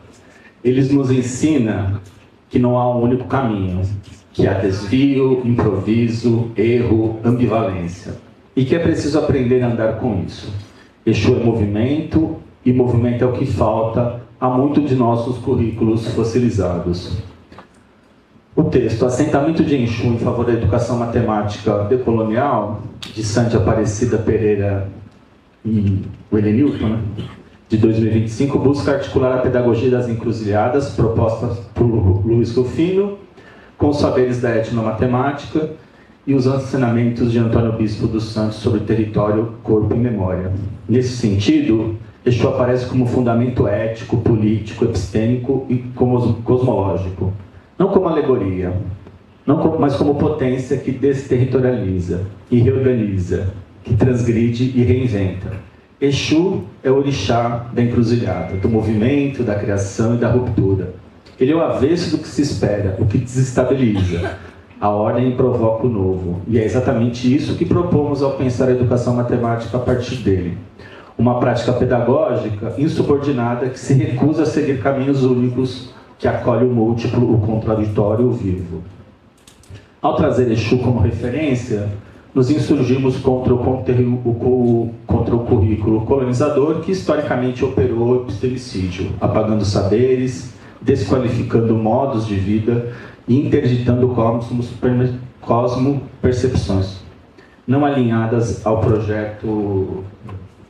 Eles nos ensina que não há um único caminho, que há desvio, improviso, erro, ambivalência. E que é preciso aprender a andar com isso. Exu é movimento, e movimento é o que falta a muito de nossos currículos fossilizados. O texto Assentamento de Exu em favor da educação matemática decolonial, de Sândia Aparecida Pereira e Willie Newton, né, de 2025, busca articular a pedagogia das encruzilhadas proposta por Luiz Rufino com os saberes da etnomatemática e os ensinamentos de Antônio Bispo dos Santos sobre território, corpo e memória. Nesse sentido, Exu aparece como fundamento ético, político, epistêmico e cosmológico. Não como alegoria, mas como potência que desterritorializa e reorganiza, que transgride e reinventa. Exu é o orixá da encruzilhada, do movimento, da criação e da ruptura. Ele é o avesso do que se espera, o que desestabiliza. A ordem provoca o novo. E é exatamente isso que propomos ao pensar a educação matemática a partir dele. Uma prática pedagógica insubordinada que se recusa a seguir caminhos únicos, que acolhe o múltiplo, o contraditório, o vivo. Ao trazer Exu como referência, nos insurgimos contra o currículo colonizador que historicamente operou o epistemicídio, apagando saberes, desqualificando modos de vida e interditando cosmo-percepções, não alinhadas ao projeto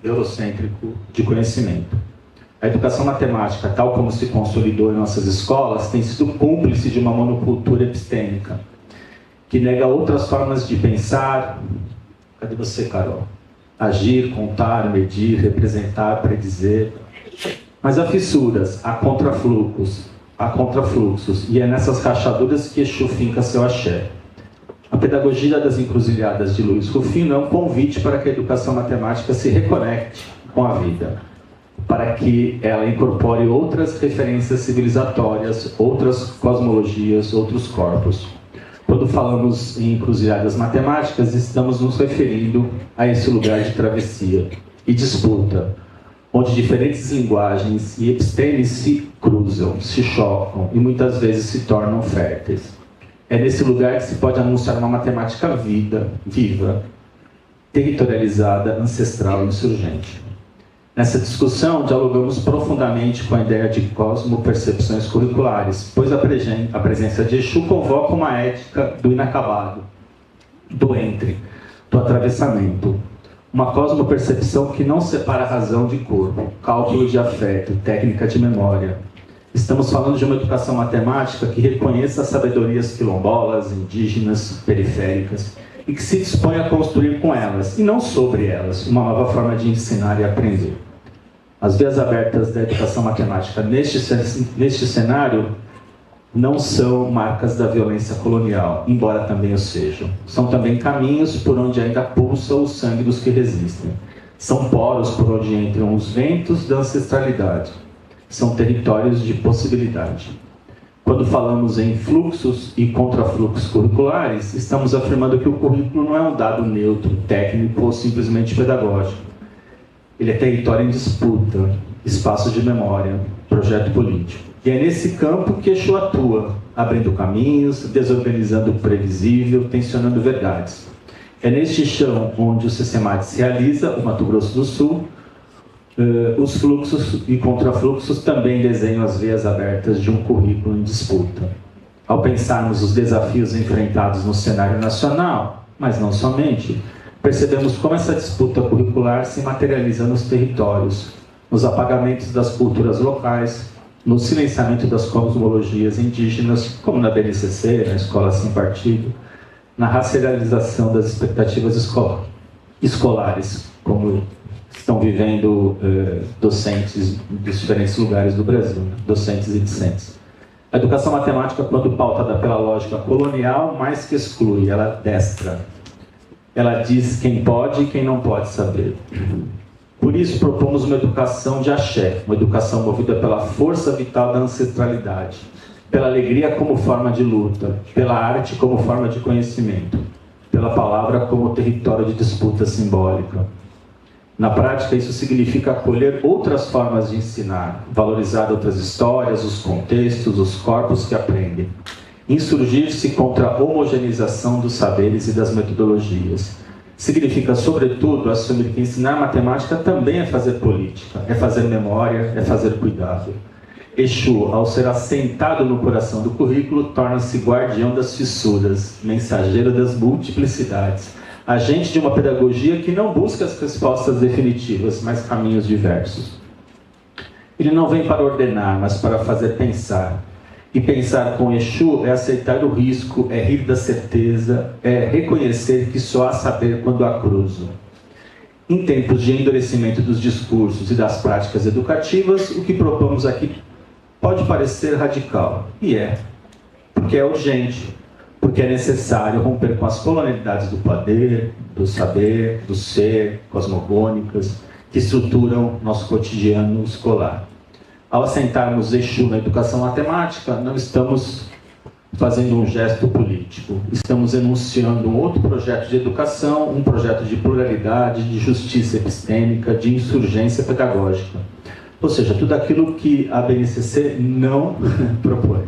eurocêntrico de conhecimento. A educação matemática, tal como se consolidou em nossas escolas, tem sido cúmplice de uma monocultura epistêmica, que nega outras formas de pensar. Cadê você, Carol? Agir, contar, medir, representar, predizer. Mas há fissuras, há contrafluxos, e é nessas rachaduras que Exu finca seu axé. A pedagogia das encruzilhadas de Luiz Rufino é um convite para que a educação matemática se reconecte com a vida, para que ela incorpore outras referências civilizatórias, outras cosmologias, outros corpos. Quando falamos em encruzilhadas matemáticas, estamos nos referindo a esse lugar de travessia e disputa, onde diferentes linguagens e epistemes se cruzam, se chocam e muitas vezes se tornam férteis. É nesse lugar que se pode anunciar uma matemática viva, territorializada, ancestral e insurgente. Nessa discussão, dialogamos profundamente com a ideia de cosmo-percepções curriculares, pois a presença de Exu convoca uma ética do inacabado, do entre, do atravessamento. Uma cosmo-percepção que não separa razão de corpo, cálculo de afeto, técnica de memória. Estamos falando de uma educação matemática que reconheça as sabedorias quilombolas, indígenas, periféricas, e que se dispõe a construir com elas, e não sobre elas, uma nova forma de ensinar e aprender. As vias abertas da educação matemática neste cenário não são marcas da violência colonial, embora também o sejam. São também caminhos por onde ainda pulsa o sangue dos que resistem. São poros por onde entram os ventos da ancestralidade. São territórios de possibilidade. Quando falamos em fluxos e contrafluxos curriculares, estamos afirmando que o currículo não é um dado neutro, técnico ou simplesmente pedagógico. Ele é território em disputa, espaço de memória, projeto político. E é nesse campo que Exu atua, abrindo caminhos, desorganizando o previsível, tensionando verdades. É neste chão onde o Systemate se realiza, o Mato Grosso do Sul, os fluxos e contrafluxos também desenham as veias abertas de um currículo em disputa. Ao pensarmos os desafios enfrentados no cenário nacional, mas não somente, percebemos como essa disputa curricular se materializa nos territórios, nos apagamentos das culturas locais, no silenciamento das cosmologias indígenas, como na BNCC, na Escola Sem Partido, na racialização das expectativas escolares, como estão vivendo docentes dos diferentes lugares do Brasil, né? Docentes e discentes. A educação matemática, quando pautada pela lógica colonial, mais que exclui, ela destra. Ela diz quem pode e quem não pode saber. Por isso, propomos uma educação de axé, uma educação movida pela força vital da ancestralidade, pela alegria como forma de luta, pela arte como forma de conhecimento, pela palavra como território de disputa simbólica. Na prática, isso significa acolher outras formas de ensinar, valorizar outras histórias, os contextos, os corpos que aprendem, insurgir-se contra a homogeneização dos saberes e das metodologias. Significa, sobretudo, assumir que ensinar matemática também é fazer política, é fazer memória, é fazer cuidado. Exu, ao ser assentado no coração do currículo, torna-se guardião das fissuras, mensageiro das multiplicidades, agente de uma pedagogia que não busca as respostas definitivas, mas caminhos diversos. Ele não vem para ordenar, mas para fazer pensar. E pensar com Exu é aceitar o risco, é rir da certeza, é reconhecer que só há saber quando há cruzo. Em tempos de endurecimento dos discursos e das práticas educativas, o que propomos aqui pode parecer radical, e é, porque é urgente, porque é necessário romper com as colonialidades do poder, do saber, do ser, cosmogônicas, que estruturam nosso cotidiano escolar. Ao assentarmos Exu na educação matemática, não estamos fazendo um gesto político, estamos enunciando um outro projeto de educação, um projeto de pluralidade, de justiça epistêmica, de insurgência pedagógica. Ou seja, tudo aquilo que a BNCC não propõe.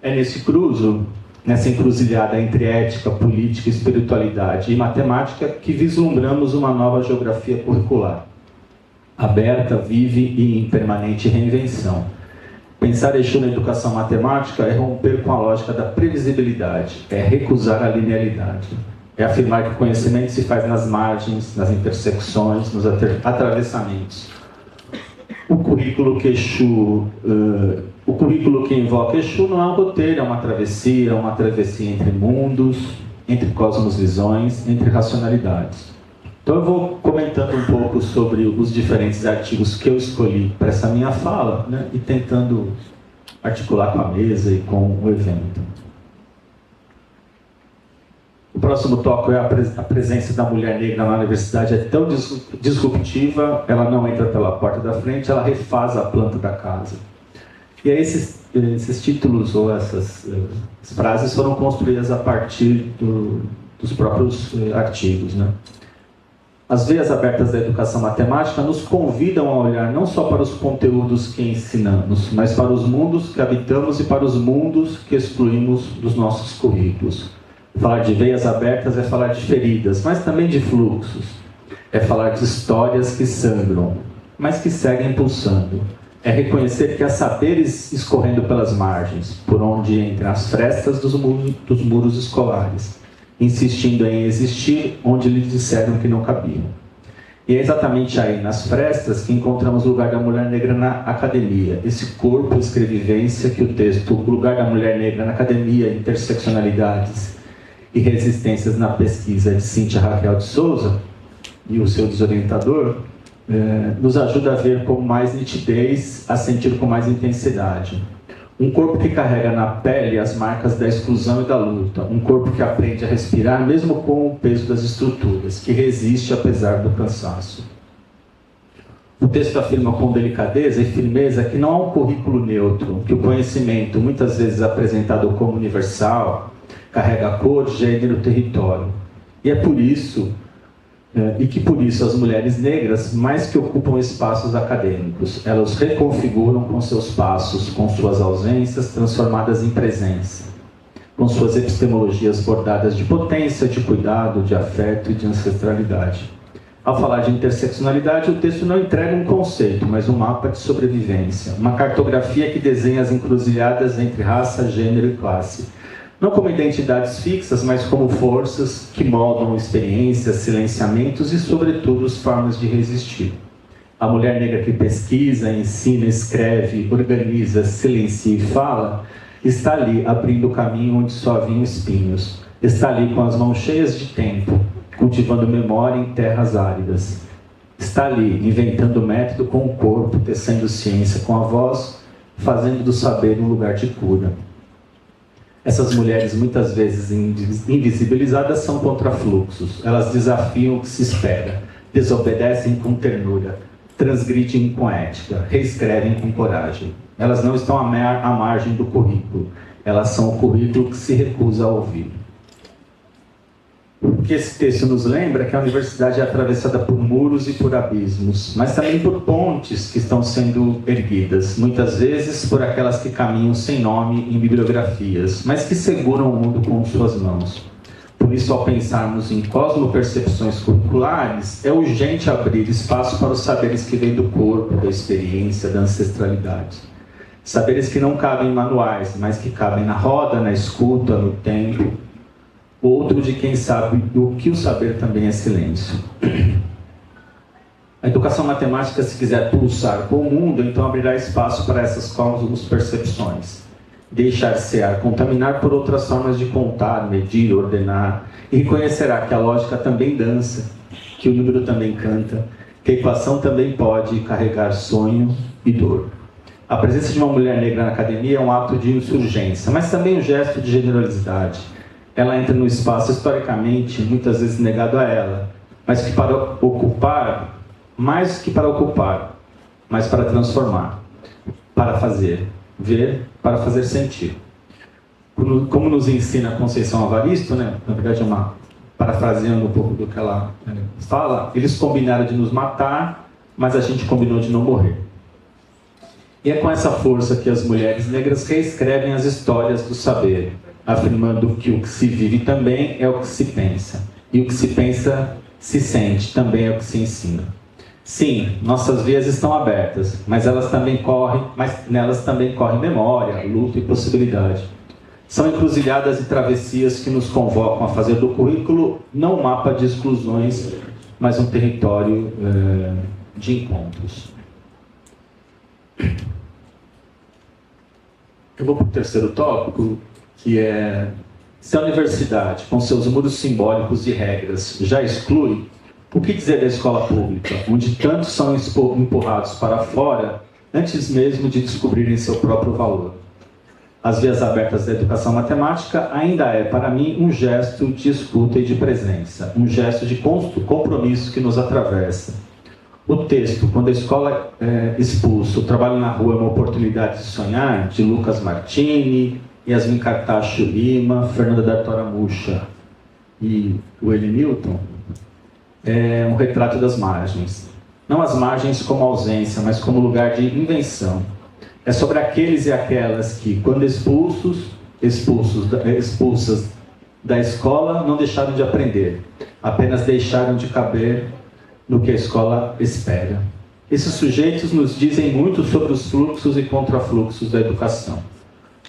É nesse cruzo, nessa encruzilhada entre ética, política, espiritualidade e matemática, que vislumbramos uma nova geografia curricular, aberta, vive e em permanente reinvenção. Pensar Exu na educação matemática é romper com a lógica da previsibilidade, é recusar a linearidade, é afirmar que o conhecimento se faz nas margens, nas intersecções, nos atravessamentos. O currículo que invoca Exu não é um roteiro, é uma travessia entre mundos, entre cosmosvisões, entre racionalidades. Então eu vou comentando um pouco sobre os diferentes artigos que eu escolhi para essa minha fala, né, e tentando articular com a mesa e com o evento. O próximo tópico é a presença da mulher negra na universidade é tão disruptiva, ela não entra pela porta da frente, ela refaz a planta da casa. E aí esses títulos ou essas frases foram construídas a partir dos próprios artigos, né? As veias abertas da educação matemática nos convidam a olhar não só para os conteúdos que ensinamos, mas para os mundos que habitamos e para os mundos que excluímos dos nossos currículos. Falar de veias abertas é falar de feridas, mas também de fluxos. É falar de histórias que sangram, mas que seguem pulsando. É reconhecer que há saberes escorrendo pelas margens, por onde entram as frestas dos muros escolares, insistindo em existir onde lhes disseram que não cabiam. E é exatamente aí, nas frestas, que encontramos o lugar da mulher negra na academia, esse corpo escrevivência que o texto O Lugar da Mulher Negra na Academia, Interseccionalidades e Resistências na Pesquisa, de Cíntia Raquel de Souza, e o seu desorientador, nos ajuda a ver com mais nitidez, a sentir com mais intensidade. Um corpo que carrega na pele as marcas da exclusão e da luta. Um corpo que aprende a respirar mesmo com o peso das estruturas, que resiste apesar do cansaço. O texto afirma com delicadeza e firmeza que não há um currículo neutro, que o conhecimento, muitas vezes apresentado como universal, carrega cor, gênero, território. E é por isso, por isso as mulheres negras, mais que ocupam espaços acadêmicos, elas os reconfiguram com seus passos, com suas ausências transformadas em presença, com suas epistemologias bordadas de potência, de cuidado, de afeto e de ancestralidade. Ao falar de interseccionalidade, o texto não entrega um conceito, mas um mapa de sobrevivência, uma cartografia que desenha as encruzilhadas entre raça, gênero e classe. Não como identidades fixas, mas como forças que moldam experiências, silenciamentos e, sobretudo, as formas de resistir. A mulher negra que pesquisa, ensina, escreve, organiza, silencia e fala, está ali abrindo o caminho onde só haviam espinhos. Está ali com as mãos cheias de tempo, cultivando memória em terras áridas. Está ali, inventando método com o corpo, tecendo ciência com a voz, fazendo do saber um lugar de cura. Essas mulheres, muitas vezes invisibilizadas, são contrafluxos. Elas desafiam o que se espera, desobedecem com ternura, transgridem com ética, reescrevem com coragem. Elas não estão à margem do currículo. Elas são o currículo que se recusa a ouvir. O que esse texto nos lembra é que a universidade é atravessada por muros e por abismos, mas também por pontes que estão sendo erguidas, muitas vezes por aquelas que caminham sem nome em bibliografias, mas que seguram o mundo com suas mãos. Por isso, ao pensarmos em cosmopercepções curriculares, é urgente abrir espaço para os saberes que vêm do corpo, da experiência, da ancestralidade. Saberes que não cabem em manuais, mas que cabem na roda, na escuta, no tempo. Outro de quem sabe o que o saber também é silêncio. A educação matemática, se quiser pulsar com o mundo, então abrirá espaço para essas cosmopercepções. Deixar-se-á contaminar por outras formas de contar, medir, ordenar, e reconhecerá que a lógica também dança, que o número também canta, que a equação também pode carregar sonho e dor. A presença de uma mulher negra na academia é um ato de insurgência, mas também um gesto de generosidade. Ela entra no espaço historicamente, muitas vezes negado a ela, mas que para ocupar, mais que para ocupar, mas para transformar, para fazer, ver, para fazer sentir. Como nos ensina a Conceição Evaristo, né? Na verdade é parafraseando um pouco do que ela fala, eles combinaram de nos matar, mas a gente combinou de não morrer. E é com essa força que as mulheres negras reescrevem as histórias do saber, afirmando que o que se vive também é o que se pensa, e o que se pensa se sente também é o que se ensina. Sim, nossas vias estão abertas, mas nelas também corre memória, luta e possibilidade. São encruzilhadas e travessias que nos convocam a fazer do currículo não um mapa de exclusões, mas um território de encontros. Eu vou para o terceiro tópico, que é: se a universidade, com seus muros simbólicos e regras, já exclui, o que dizer da escola pública, onde tantos são empurrados para fora antes mesmo de descobrirem seu próprio valor? As vias abertas da educação matemática ainda é, para mim, um gesto de escuta e de presença, um gesto de compromisso que nos atravessa. O texto, quando a escola é expulsa, o trabalho na rua é uma oportunidade de sonhar, de Lucas Martini, Yasmin Cartacho Lima, Fernanda D'Artora Mucha e Willie Newton, é um retrato das margens. Não as margens como ausência, mas como lugar de invenção. É sobre aqueles e aquelas que, quando expulsas da escola, não deixaram de aprender, apenas deixaram de caber no que a escola espera. Esses sujeitos nos dizem muito sobre os fluxos e contrafluxos da educação.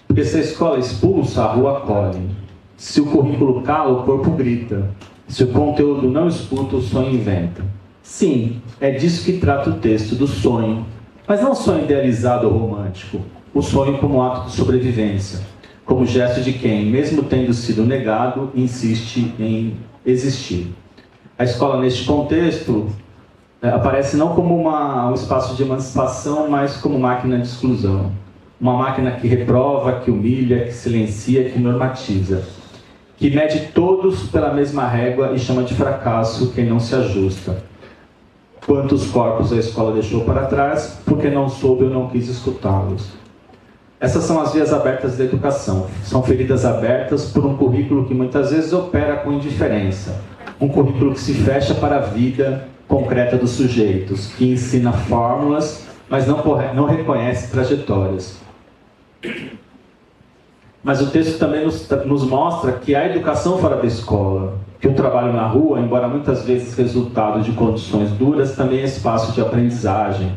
Porque se a escola expulsa, a rua acolhe. Se o currículo cala, o corpo grita. Se o conteúdo não escuta, o sonho inventa. Sim, é disso que trata o texto, do sonho. Mas não sonho idealizado ou romântico. O sonho como ato de sobrevivência. Como gesto de quem, mesmo tendo sido negado, insiste em existir. A escola, neste contexto, aparece não como um espaço de emancipação, mas como máquina de exclusão. Uma máquina que reprova, que humilha, que silencia, que normatiza. Que mede todos pela mesma régua e chama de fracasso quem não se ajusta. Quantos corpos a escola deixou para trás, porque não soube ou não quis escutá-los. Essas são as vias abertas da educação. São feridas abertas por um currículo que muitas vezes opera com indiferença. Um currículo que se fecha para a vida concreta dos sujeitos, que ensina fórmulas, mas não reconhece trajetórias. Mas o texto também nos mostra que há educação fora da escola, que o trabalho na rua, embora muitas vezes resultado de condições duras, também é espaço de aprendizagem,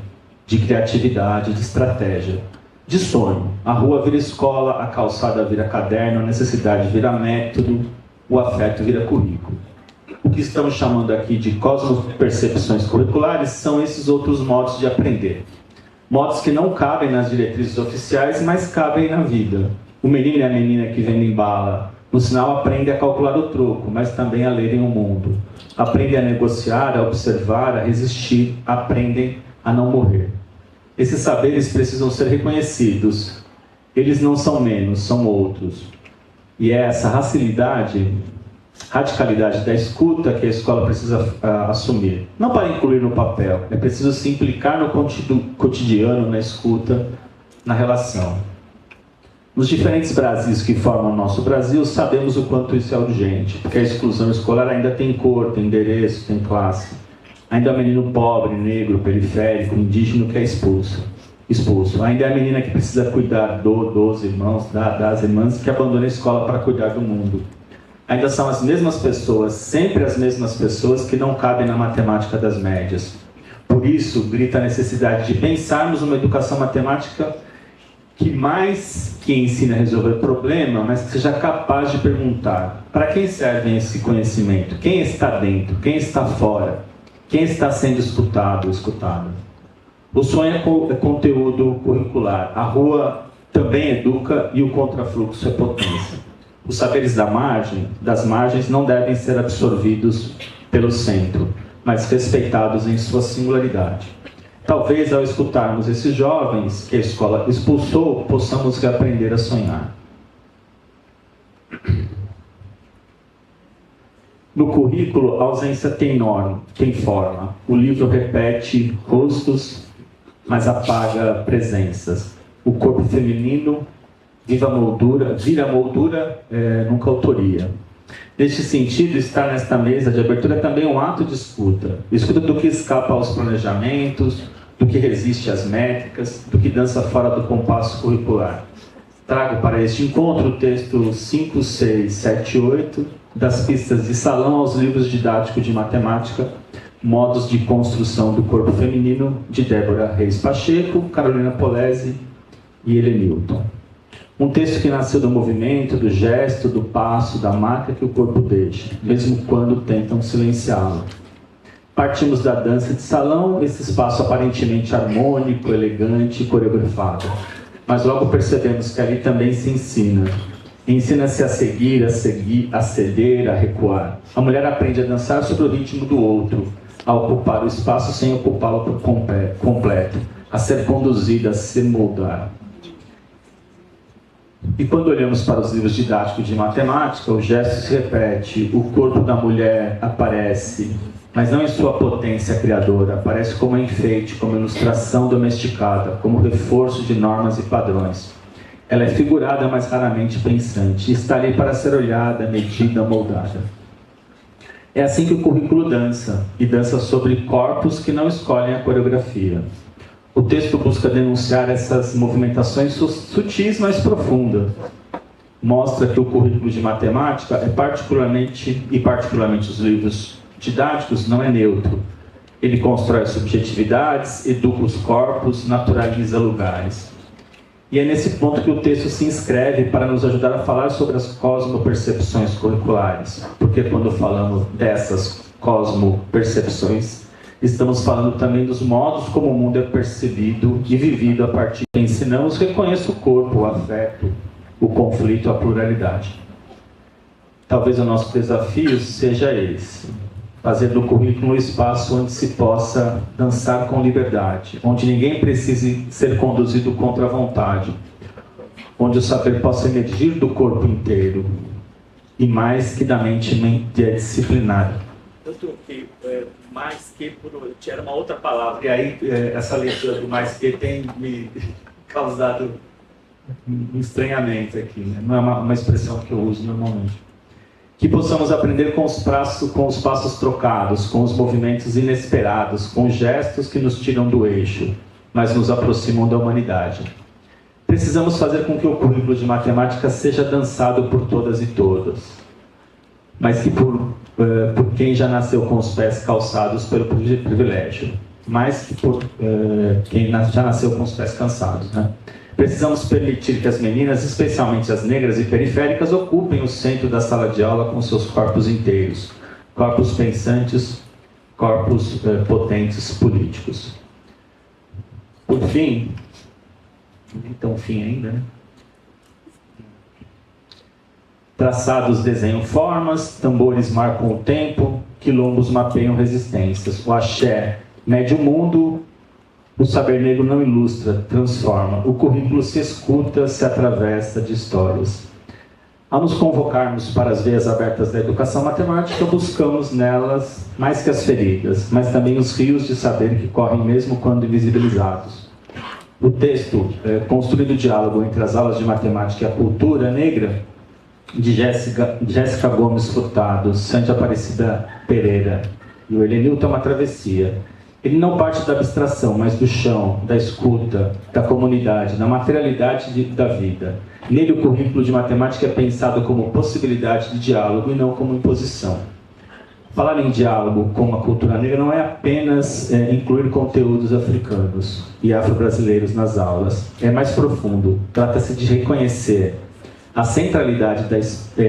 de criatividade, de estratégia, de sonho. A rua vira escola, a calçada vira caderno, a necessidade vira método, o afeto vira currículo. O que estamos chamando aqui de cosmopercepções curriculares são esses outros modos de aprender. Modos que não cabem nas diretrizes oficiais, mas cabem na vida. O menino e a menina que vendem bala no sinal aprendem a calcular o troco, mas também a lerem o mundo. Aprendem a negociar, a observar, a resistir, aprendem a não morrer. Esses saberes precisam ser reconhecidos. Eles não são menos, são outros. E é essa radicalidade da escuta que a escola precisa assumir. Não para incluir no papel, é preciso se implicar no cotidiano, na escuta, na relação. Nos diferentes Brasis que formam o nosso Brasil, sabemos o quanto isso é urgente, porque a exclusão escolar ainda tem cor, tem endereço, tem classe. Ainda é o menino pobre, negro, periférico, indígena que é expulso. Ainda é a menina que precisa cuidar dos irmãos, das irmãs, que abandona a escola para cuidar do mundo. Ainda são as mesmas pessoas, sempre as mesmas pessoas, que não cabem na matemática das médias. Por isso, grita a necessidade de pensarmos uma educação matemática que mais que ensine a resolver o problema, mas que seja capaz de perguntar: para quem serve esse conhecimento? Quem está dentro? Quem está fora? Quem está sendo escutado? O sonho é conteúdo curricular. A rua também educa e o contrafluxo é potência. Os saberes das margens não devem ser absorvidos pelo centro, mas respeitados em sua singularidade. Talvez, ao escutarmos esses jovens que a escola expulsou, possamos reaprender a sonhar. No currículo, a ausência tem norma, tem forma. O livro repete rostos, mas apaga presenças. O corpo feminino vira moldura, nunca autoria. Neste sentido, estar nesta mesa de abertura é também um ato de escuta. Escuta do que escapa aos planejamentos, do que resiste às métricas, do que dança fora do compasso curricular. Trago para este encontro o texto 5, 6, 7 e 8, das pistas de salão aos livros didáticos de matemática, Modos de Construção do Corpo Feminino, de Débora Reis Pacheco, Carolina Polese e Helenilton. Um texto que nasceu do movimento, do gesto, do passo, da marca que o corpo deixa, mesmo quando tentam silenciá-lo. Partimos da dança de salão, esse espaço aparentemente harmônico, elegante e coreografado. Mas logo percebemos que ali também se ensina. Ensina-se a seguir, a ceder, a recuar. A mulher aprende a dançar sobre o ritmo do outro, a ocupar o espaço sem ocupá-lo por completo, a ser conduzida, a se moldar. E quando olhamos para os livros didáticos de matemática, o gesto se repete, o corpo da mulher aparece, mas não em sua potência criadora, aparece como enfeite, como ilustração domesticada, como reforço de normas e padrões. Ela é figurada, mas raramente pensante, e está ali para ser olhada, medida, moldada. É assim que o currículo dança, e dança sobre corpos que não escolhem a coreografia. O texto busca denunciar essas movimentações sutis, mas profundas. Mostra que o currículo de matemática é particularmente os livros didáticos, não é neutro. Ele constrói subjetividades, educa os corpos, naturaliza lugares. E é nesse ponto que o texto se inscreve para nos ajudar a falar sobre as cosmopercepções curriculares. Porque quando falamos dessas cosmopercepções, estamos falando também dos modos como o mundo é percebido e vivido a partir de que ensinamos, reconheça o corpo, o afeto, o conflito, a pluralidade. Talvez o nosso desafio seja esse: fazer do currículo um espaço onde se possa dançar com liberdade, onde ninguém precise ser conduzido contra a vontade, onde o saber possa emergir do corpo inteiro e mais que da mente disciplinar. Eu troquei mais que por... Era uma outra palavra, e aí essa leitura do mais que tem me causado um estranhamento aqui, né? Não é uma expressão que eu uso normalmente. Que possamos aprender com os passos trocados, com os movimentos inesperados, com gestos que nos tiram do eixo, mas nos aproximam da humanidade. Precisamos fazer com que o currículo de matemática seja dançado por todas e todos, mas que por por quem já nasceu com os pés calçados pelo privilégio, mais que por quem já nasceu com os pés cansados, né? Precisamos permitir que as meninas, especialmente as negras e periféricas, ocupem o centro da sala de aula com seus corpos inteiros, corpos pensantes, corpos potentes políticos. Por fim, então fim ainda, né? Traçados desenham formas, tambores marcam o tempo, quilombos mapeiam resistências. O axé mede o mundo, o saber negro não ilustra, transforma. O currículo se escuta, se atravessa de histórias. Ao nos convocarmos para as veias abertas da educação matemática, buscamos nelas mais que as feridas, mas também os rios de saber que correm mesmo quando invisibilizados. O texto, construindo o diálogo entre as aulas de matemática e a cultura negra, de Jéssica Gomes Furtado, Sante Aparecida Pereira e o Helenilton, é uma travessia. Ele não parte da abstração, mas do chão, da escuta, da comunidade, da materialidade da vida. Nele, o currículo de matemática é pensado como possibilidade de diálogo e não como imposição. Falar em diálogo com a cultura negra não é apenas incluir conteúdos africanos e afro-brasileiros nas aulas. É mais profundo. Trata-se de reconhecer a centralidade da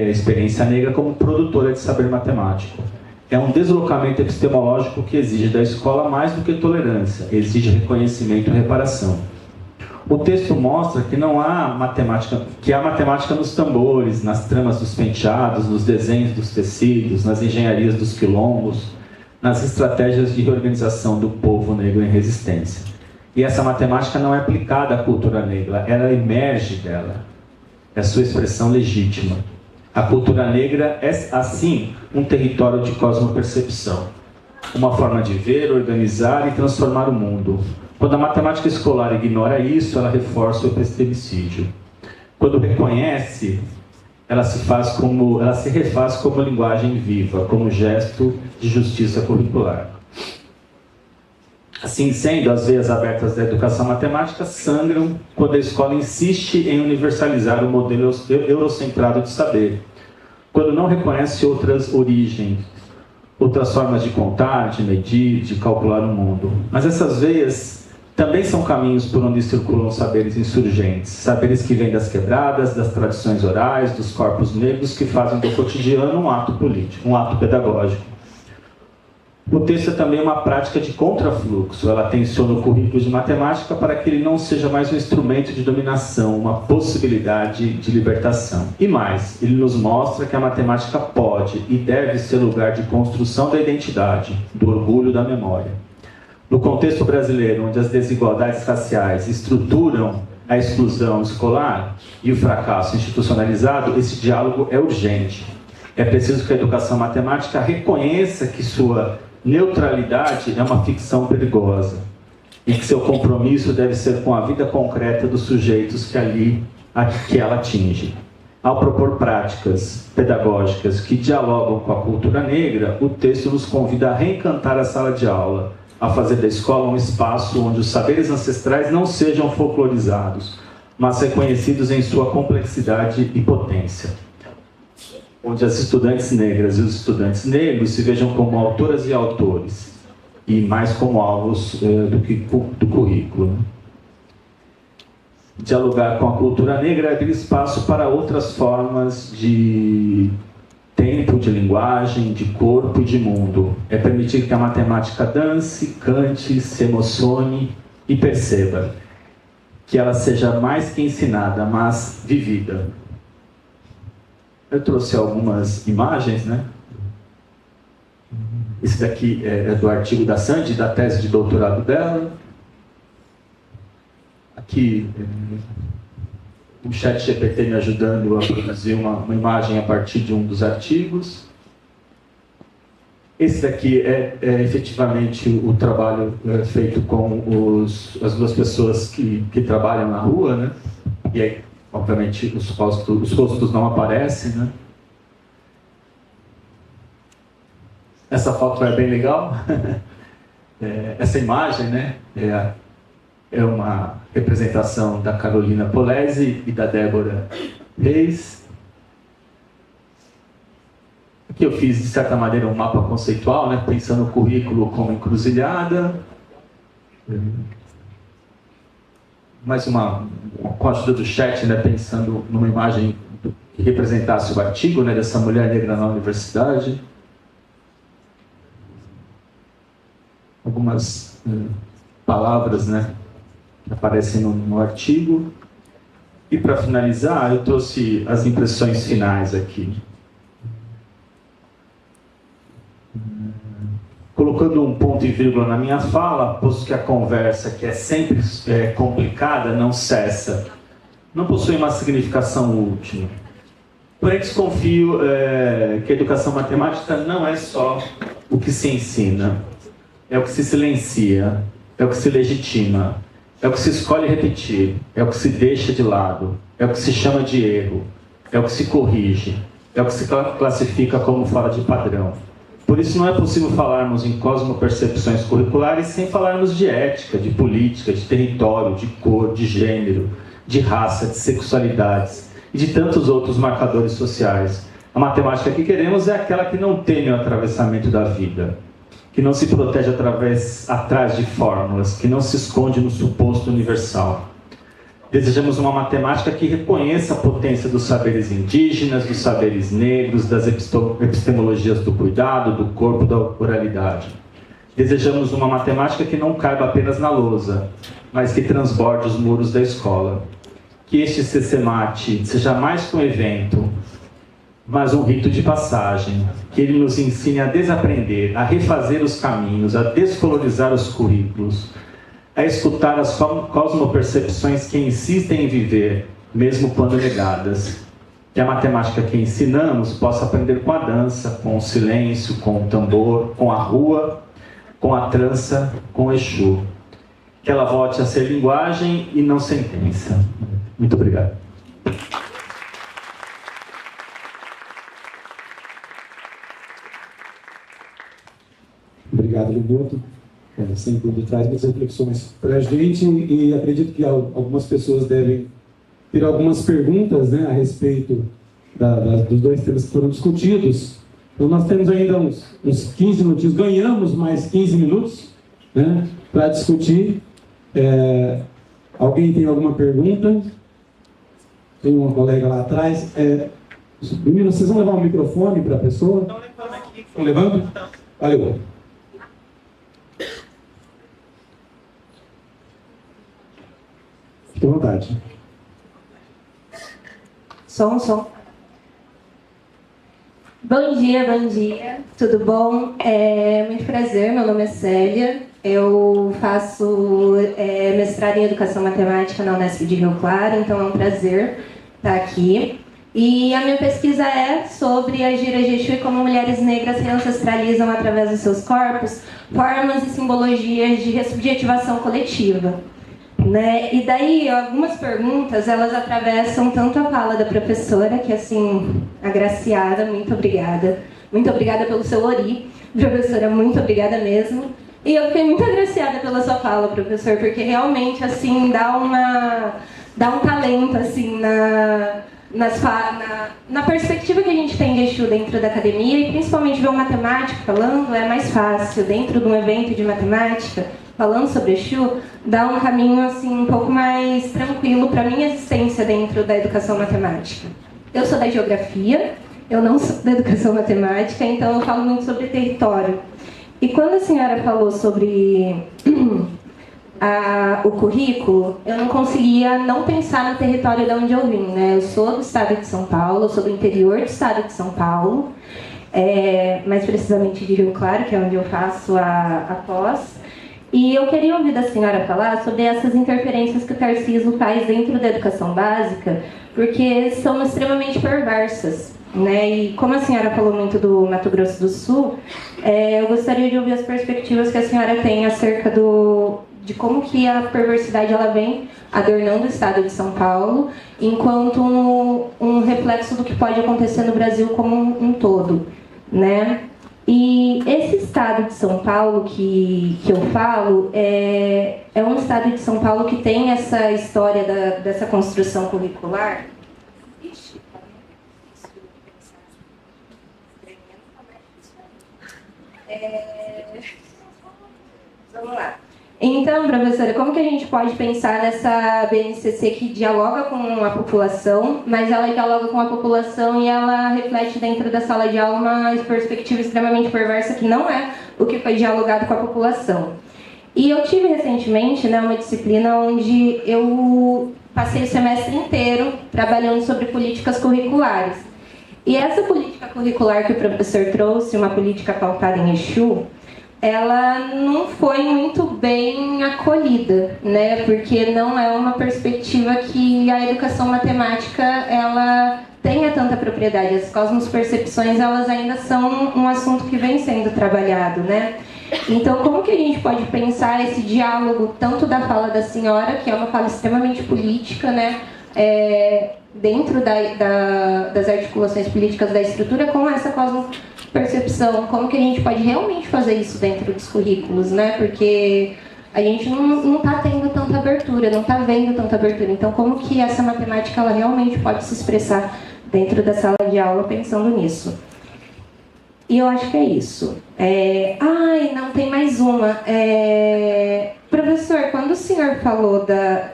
experiência negra como produtora de saber matemático. É um deslocamento epistemológico que exige da escola mais do que tolerância, exige reconhecimento e reparação. O texto mostra que não há matemática, que há matemática nos tambores, nas tramas dos penteados, nos desenhos dos tecidos, nas engenharias dos quilombos, nas estratégias de reorganização do povo negro em resistência. E essa matemática não é aplicada à cultura negra, ela emerge dela. É sua expressão legítima. A cultura negra é, assim, um território de cosmopercepção, uma forma de ver, organizar e transformar o mundo. Quando a matemática escolar ignora isso, ela reforça o epistemicídio. Quando reconhece, ela se refaz como linguagem viva, como gesto de justiça curricular. Assim sendo, as veias abertas da educação matemática sangram quando a escola insiste em universalizar o modelo eurocentrado de saber, quando não reconhece outras origens, outras formas de contar, de medir, de calcular o mundo. Mas essas veias também são caminhos por onde circulam saberes insurgentes, saberes que vêm das quebradas, das tradições orais, dos corpos negros que fazem do cotidiano um ato político, um ato pedagógico. O texto é também uma prática de contrafluxo. Ela tensiona o currículo de matemática para que ele não seja mais um instrumento de dominação, uma possibilidade de libertação. E mais, ele nos mostra que a matemática pode e deve ser lugar de construção da identidade, do orgulho, da memória. No contexto brasileiro, onde as desigualdades raciais estruturam a exclusão escolar e o fracasso institucionalizado, esse diálogo é urgente. É preciso que a educação matemática reconheça que sua neutralidade é uma ficção perigosa e que seu compromisso deve ser com a vida concreta dos sujeitos que ela atinge. Ao propor práticas pedagógicas que dialogam com a cultura negra, o texto nos convida a reencantar a sala de aula, a fazer da escola um espaço onde os saberes ancestrais não sejam folclorizados, mas reconhecidos em sua complexidade e potência. Onde as estudantes negras e os estudantes negros se vejam como autoras e autores, e mais como alvos do currículo. Dialogar com a cultura negra é abrir espaço para outras formas de tempo, de linguagem, de corpo e de mundo. É permitir que a matemática dance, cante, se emocione e perceba. Que ela seja mais que ensinada, mas vivida. Eu trouxe algumas imagens, né? Esse daqui é do artigo da Sandy, da tese de doutorado dela. Aqui, o ChatGPT me ajudando a produzir uma imagem a partir de um dos artigos. Esse daqui é efetivamente o trabalho feito com as duas pessoas que trabalham na rua, né? E aí, obviamente, os rostos não aparecem, né? Essa foto é bem legal. Essa imagem, né? É uma representação da Carolina Polese e da Débora Reis. que eu fiz, de certa maneira, um mapa conceitual, né, pensando o currículo como encruzilhada. Mais com a ajuda do chat, né, pensando numa imagem que representasse o artigo, né, dessa mulher negra na universidade. Algumas palavras, né, que aparecem no artigo. E para finalizar, eu trouxe as impressões finais aqui. Colocando um ponto e vírgula na minha fala, posto que a conversa, que é sempre complicada, não cessa. Não possui uma significação última. Porém, desconfio que a educação matemática não é só o que se ensina, é o que se silencia, é o que se legitima, é o que se escolhe repetir, é o que se deixa de lado, é o que se chama de erro, é o que se corrige, é o que se classifica como fora de padrão. Por isso não é possível falarmos em cosmopercepções curriculares sem falarmos de ética, de política, de território, de cor, de gênero, de raça, de sexualidades e de tantos outros marcadores sociais. A matemática que queremos é aquela que não teme o atravessamento da vida, que não se protege atrás de fórmulas, que não se esconde no suposto universal. Desejamos uma matemática que reconheça a potência dos saberes indígenas, dos saberes negros, das epistemologias do cuidado, do corpo, da oralidade. Desejamos uma matemática que não caiba apenas na lousa, mas que transborde os muros da escola. Que este CCMAT seja mais que um evento, mas um rito de passagem, que ele nos ensine a desaprender, a refazer os caminhos, a descolonizar os currículos, a escutar as cosmopercepções que insistem em viver, mesmo quando negadas. Que a matemática que ensinamos possa aprender com a dança, com o silêncio, com o tambor, com a rua, com a trança, com o Exu. Que ela volte a ser linguagem e não sentença. Muito obrigado. Obrigado, Lindoto. Sempre traz muitas reflexões para a gente e acredito que algumas pessoas devem ter algumas perguntas, né, a respeito dos dois temas que foram discutidos. Então nós temos ainda uns 15 minutinhos, ganhamos mais 15 minutos, né, para discutir. Alguém tem alguma pergunta? Tem uma colega lá atrás. Meninos, vocês vão levar um microfone para a pessoa? Estão levando aqui. Estão levando? Valeu. Fique à vontade. Som. Bom dia, tudo bom? Muito prazer, meu nome é Célia, eu faço mestrado em Educação Matemática na Unesp de Rio Claro, então é um prazer estar aqui. E a minha pesquisa é sobre a gira de Exu e como mulheres negras reancestralizam através dos seus corpos formas e simbologias de ressubjetivação coletiva. Né? E daí, algumas perguntas, elas atravessam tanto a fala da professora, que assim, agraciada, muito obrigada. Muito obrigada pelo seu ori, professora, muito obrigada mesmo. E eu fiquei muito agraciada pela sua fala, professor, porque realmente, assim, dá um talento, assim, na perspectiva que a gente tem de Exu dentro da academia, e principalmente ver um matemático falando, é mais fácil, dentro de um evento de matemática, falando sobre Exu, dá um caminho assim, um pouco mais tranquilo para a minha existência dentro da educação matemática. Eu sou da geografia, eu não sou da educação matemática, então eu falo muito sobre território. E quando a senhora falou sobre o currículo, eu não conseguia não pensar no território de onde eu vim, né? Eu sou do estado de São Paulo, eu sou do interior do estado de São Paulo, mais precisamente de Rio Claro, que é onde eu faço a pós. E eu queria ouvir da senhora falar sobre essas interferências que o Tarcísio faz dentro da educação básica, porque são extremamente perversas, né? E como a senhora falou muito do Mato Grosso do Sul, eu gostaria de ouvir as perspectivas que a senhora tem acerca de como que a perversidade ela vem adornando o estado de São Paulo, enquanto um reflexo do que pode acontecer no Brasil como um todo, né? E esse estado de São Paulo que eu falo é um estado de São Paulo que tem essa história dessa construção curricular. Vamos lá. Então, professora, como que a gente pode pensar nessa BNCC que dialoga com a população, mas ela dialoga com a população e ela reflete dentro da sala de aula uma perspectiva extremamente perversa que não é o que foi dialogado com a população. E eu tive recentemente, né, uma disciplina onde eu passei o semestre inteiro trabalhando sobre políticas curriculares. E essa política curricular que o professor trouxe, uma política pautada em Exu, ela não foi muito bem acolhida, né? Porque não é uma perspectiva que a educação matemática ela tenha tanta propriedade. As cosmospercepções elas ainda são um assunto que vem sendo trabalhado, né? Então, como que a gente pode pensar esse diálogo tanto da fala da senhora, que é uma fala extremamente política, né? Dentro das articulações políticas da estrutura, com essa cosmopercepção, como que a gente pode realmente fazer isso dentro dos currículos, né? Porque a gente não está tendo tanta abertura, não está vendo tanta abertura. Então, como que essa matemática ela realmente pode se expressar dentro da sala de aula pensando nisso? E eu acho que é isso. Não, tem mais uma. Professor, quando o senhor falou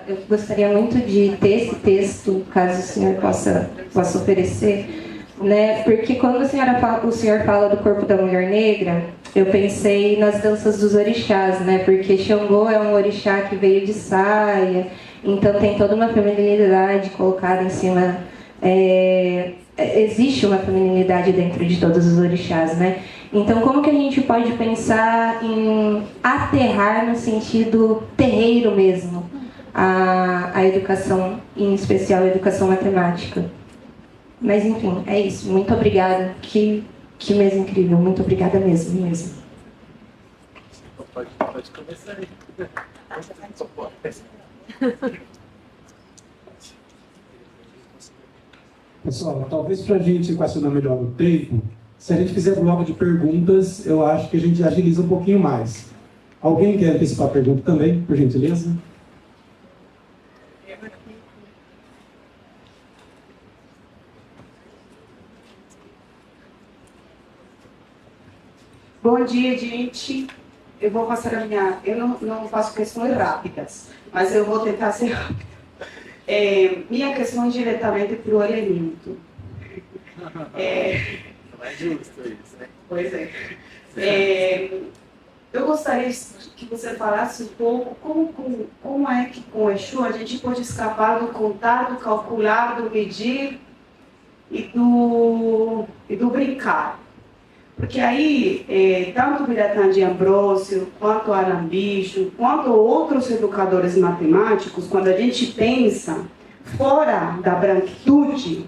eu gostaria muito de ter esse texto, caso o senhor possa oferecer, né? Porque quando o senhor fala do corpo da mulher negra, eu pensei nas danças dos orixás, né? Porque Xangô é um orixá que veio de saia, então tem toda uma feminilidade colocada em cima. Existe uma feminilidade dentro de todos os orixás, né? Então, como que a gente pode pensar em aterrar no sentido terreiro mesmo a educação, em especial a educação matemática? Mas, enfim, é isso. Muito obrigada. Que mês incrível. Muito obrigada mesmo. Pode começar aí. Pessoal, talvez para a gente equacionar melhor o tempo, se a gente fizer bloco de perguntas, eu acho que a gente agiliza um pouquinho mais. Alguém quer antecipar a pergunta também, por gentileza? Bom dia, gente. Eu vou passar a minha... Eu não faço questões rápidas, mas eu vou tentar ser rápida. Minha questão é diretamente para o elemento. Não é justo isso, né? Pois é. Eu gostaria que você falasse um pouco como é que com o Exu a gente pode escapar do contar, do calcular, do medir e do brincar. Porque aí, tanto o Biratã de Ambrósio, quanto o Arambicho, quanto outros educadores matemáticos, quando a gente pensa fora da branquitude,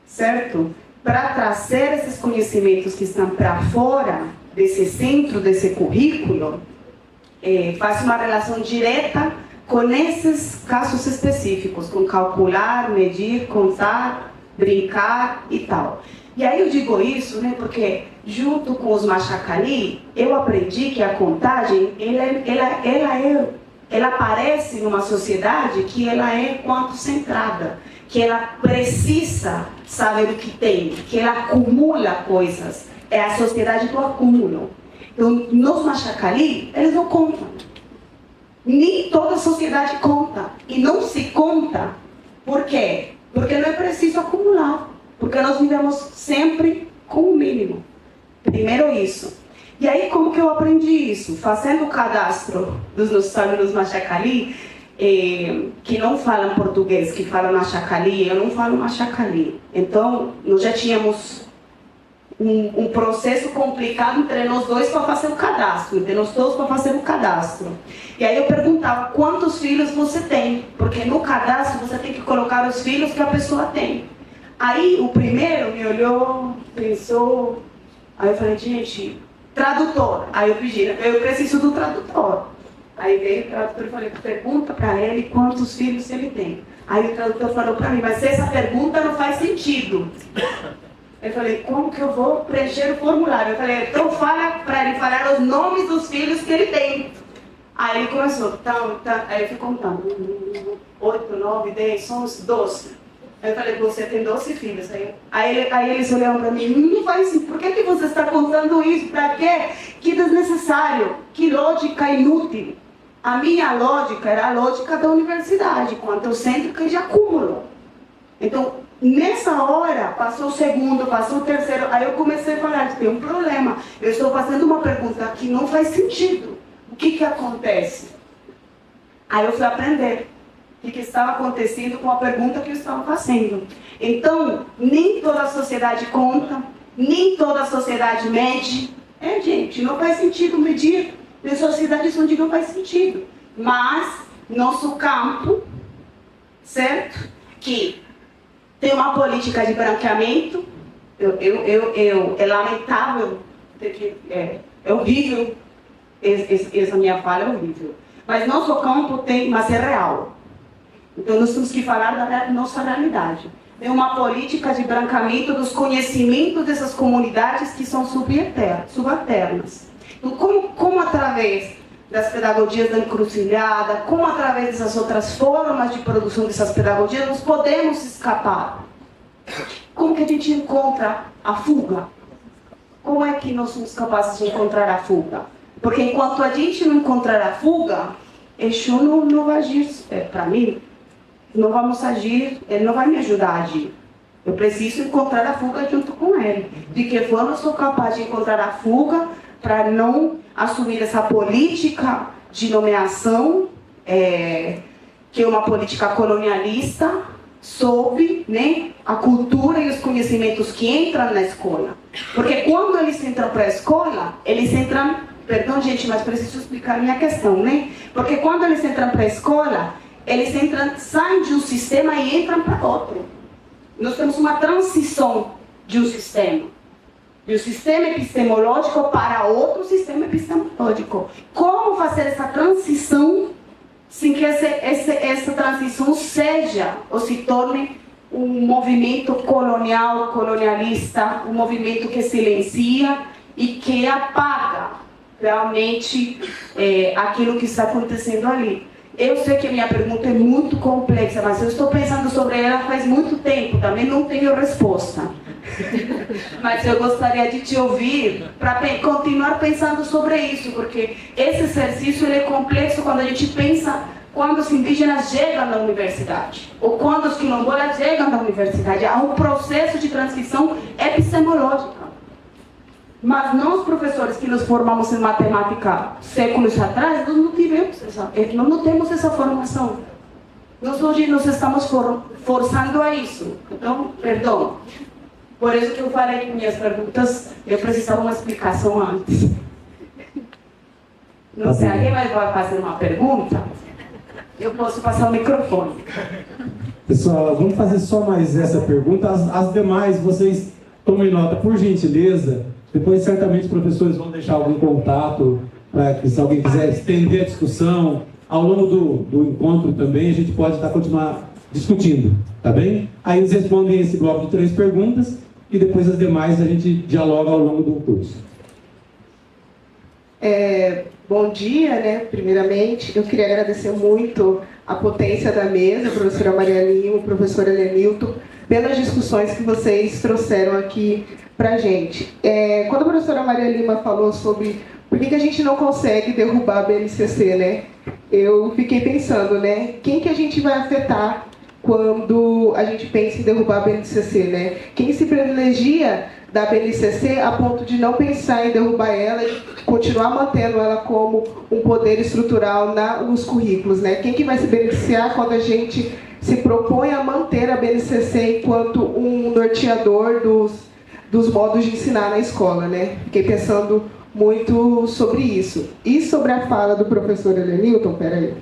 certo? Para trazer esses conhecimentos que estão para fora desse centro, desse currículo, faz uma relação direta com esses casos específicos, com calcular, medir, contar, brincar e tal. E aí eu digo isso, né, porque junto com os Machacali, eu aprendi que a contagem, ela aparece numa sociedade que ela é quanto-centrada, que ela precisa saber o que tem, que ela acumula coisas. É a sociedade do acúmulo. Então, nos Machacali, eles não contam. Nem toda a sociedade conta. E não se conta. Por quê? Porque não é preciso acumular. Porque nós vivemos sempre com o mínimo. Primeiro isso. E aí, como que eu aprendi isso? Fazendo o cadastro dos meus alunos Machacali, que não falam português, que falam Machacali, eu não falo Machacali. Então, nós já tínhamos um processo complicado entre nós dois para fazer o cadastro, entre nós todos para fazer o cadastro. E aí eu perguntava, quantos filhos você tem? Porque no cadastro você tem que colocar os filhos que a pessoa tem. Aí o primeiro me olhou, pensou, aí eu falei, gente, tradutor. Aí eu pedi, eu preciso do tradutor. Aí veio o tradutor e falei, pergunta para ele quantos filhos ele tem. Aí o tradutor falou para mim, mas essa pergunta não faz sentido. Eu falei, como que eu vou preencher o formulário? Eu falei, então fala para ele falar os nomes dos filhos que ele tem. Aí ele começou, aí eu fui contando, 8, 9, 10, 11, 12. Aí eu falei, você tem 12 filhos. Aí eles olharam para mim, não faz isso, por que você está contando isso? Para quê? Que desnecessário, que lógica inútil. A minha lógica era a lógica da universidade, quantocêntrica e de acúmulo. Então, nessa hora, passou o segundo, passou o terceiro, aí eu comecei a falar, tem um problema, eu estou fazendo uma pergunta que não faz sentido. O que acontece? Aí eu fui aprender o que estava acontecendo com a pergunta que eu estava fazendo. Então, nem toda a sociedade conta, nem toda a sociedade mede. Gente, não faz sentido medir. Tem sociedades onde não faz sentido. Mas, nosso campo, certo? Que tem uma política de branqueamento, é lamentável, é horrível, essa minha fala é horrível. Mas nosso campo tem, mas é real. Então nós temos que falar da nossa realidade. Tem uma política de branqueamento dos conhecimentos dessas comunidades que são subalternas. Então, como através das pedagogias da encruzilhada, como através dessas outras formas de produção dessas pedagogias, nós podemos escapar? Como que a gente encontra a fuga? Como é que nós somos capazes de encontrar a fuga? Porque enquanto a gente não encontrar a fuga, Exu não vai agir para mim. Não vamos agir, ele não vai me ajudar a agir. Eu preciso encontrar a fuga junto com ele. De que forma eu sou capaz de encontrar a fuga para não assumir essa política de nomeação, que é uma política colonialista, sob, né, a cultura e os conhecimentos que entram na escola. Porque quando eles entram para a escola, eles entram... Perdão, gente, mas preciso explicar a minha questão, né? Porque quando eles entram para a escola, eles saem de um sistema e entram para outro. Nós temos uma transição de um sistema epistemológico para outro sistema epistemológico. Como fazer essa transição sem que essa transição seja ou se torne um movimento colonial, colonialista, um movimento que silencia e que apaga realmente aquilo que está acontecendo ali. Eu sei que a minha pergunta é muito complexa, mas eu estou pensando sobre ela faz muito tempo, também não tenho resposta. Mas eu gostaria de te ouvir para continuar pensando sobre isso, porque esse exercício ele é complexo quando a gente pensa quando os indígenas chegam na universidade, ou quando os quilombolas chegam na universidade. Há um processo de transição epistemológica. Mas nós, professores que nos formamos em matemática séculos atrás, nós não temos essa formação. Nós hoje nos estamos forçando a isso. Então, perdão. Por isso que eu falei que minhas perguntas, eu precisava uma explicação antes. Não sei, alguém vai fazer uma pergunta? Eu posso passar o microfone. Pessoal, vamos fazer só mais essa pergunta. As demais, vocês tomem nota, por gentileza. Depois, certamente, os professores vão deixar algum contato para que, se alguém quiser estender a discussão, ao longo do encontro também, a gente pode continuar discutindo, tá bem? Aí eles respondem esse bloco de 3 perguntas e depois as demais a gente dialoga ao longo do curso. Bom dia, né? Primeiramente, eu queria agradecer muito a potência da mesa, a professora Maria Lima, o professor Helenilton, pelas discussões que vocês trouxeram aqui para a gente. Quando a professora Maria Lima falou sobre por que a gente não consegue derrubar a BNCC, né? Eu fiquei pensando, né? Quem que a gente vai afetar quando a gente pensa em derrubar a BNCC, né? Quem se privilegia da BNCC a ponto de não pensar em derrubar ela e continuar mantendo ela como um poder estrutural nos currículos, né? Quem que vai se beneficiar quando a gente se propõe a manter a BNCC enquanto um norteador dos modos de ensinar na escola, né? Fiquei pensando muito sobre isso. E sobre a fala do professor Helenilton, peraí.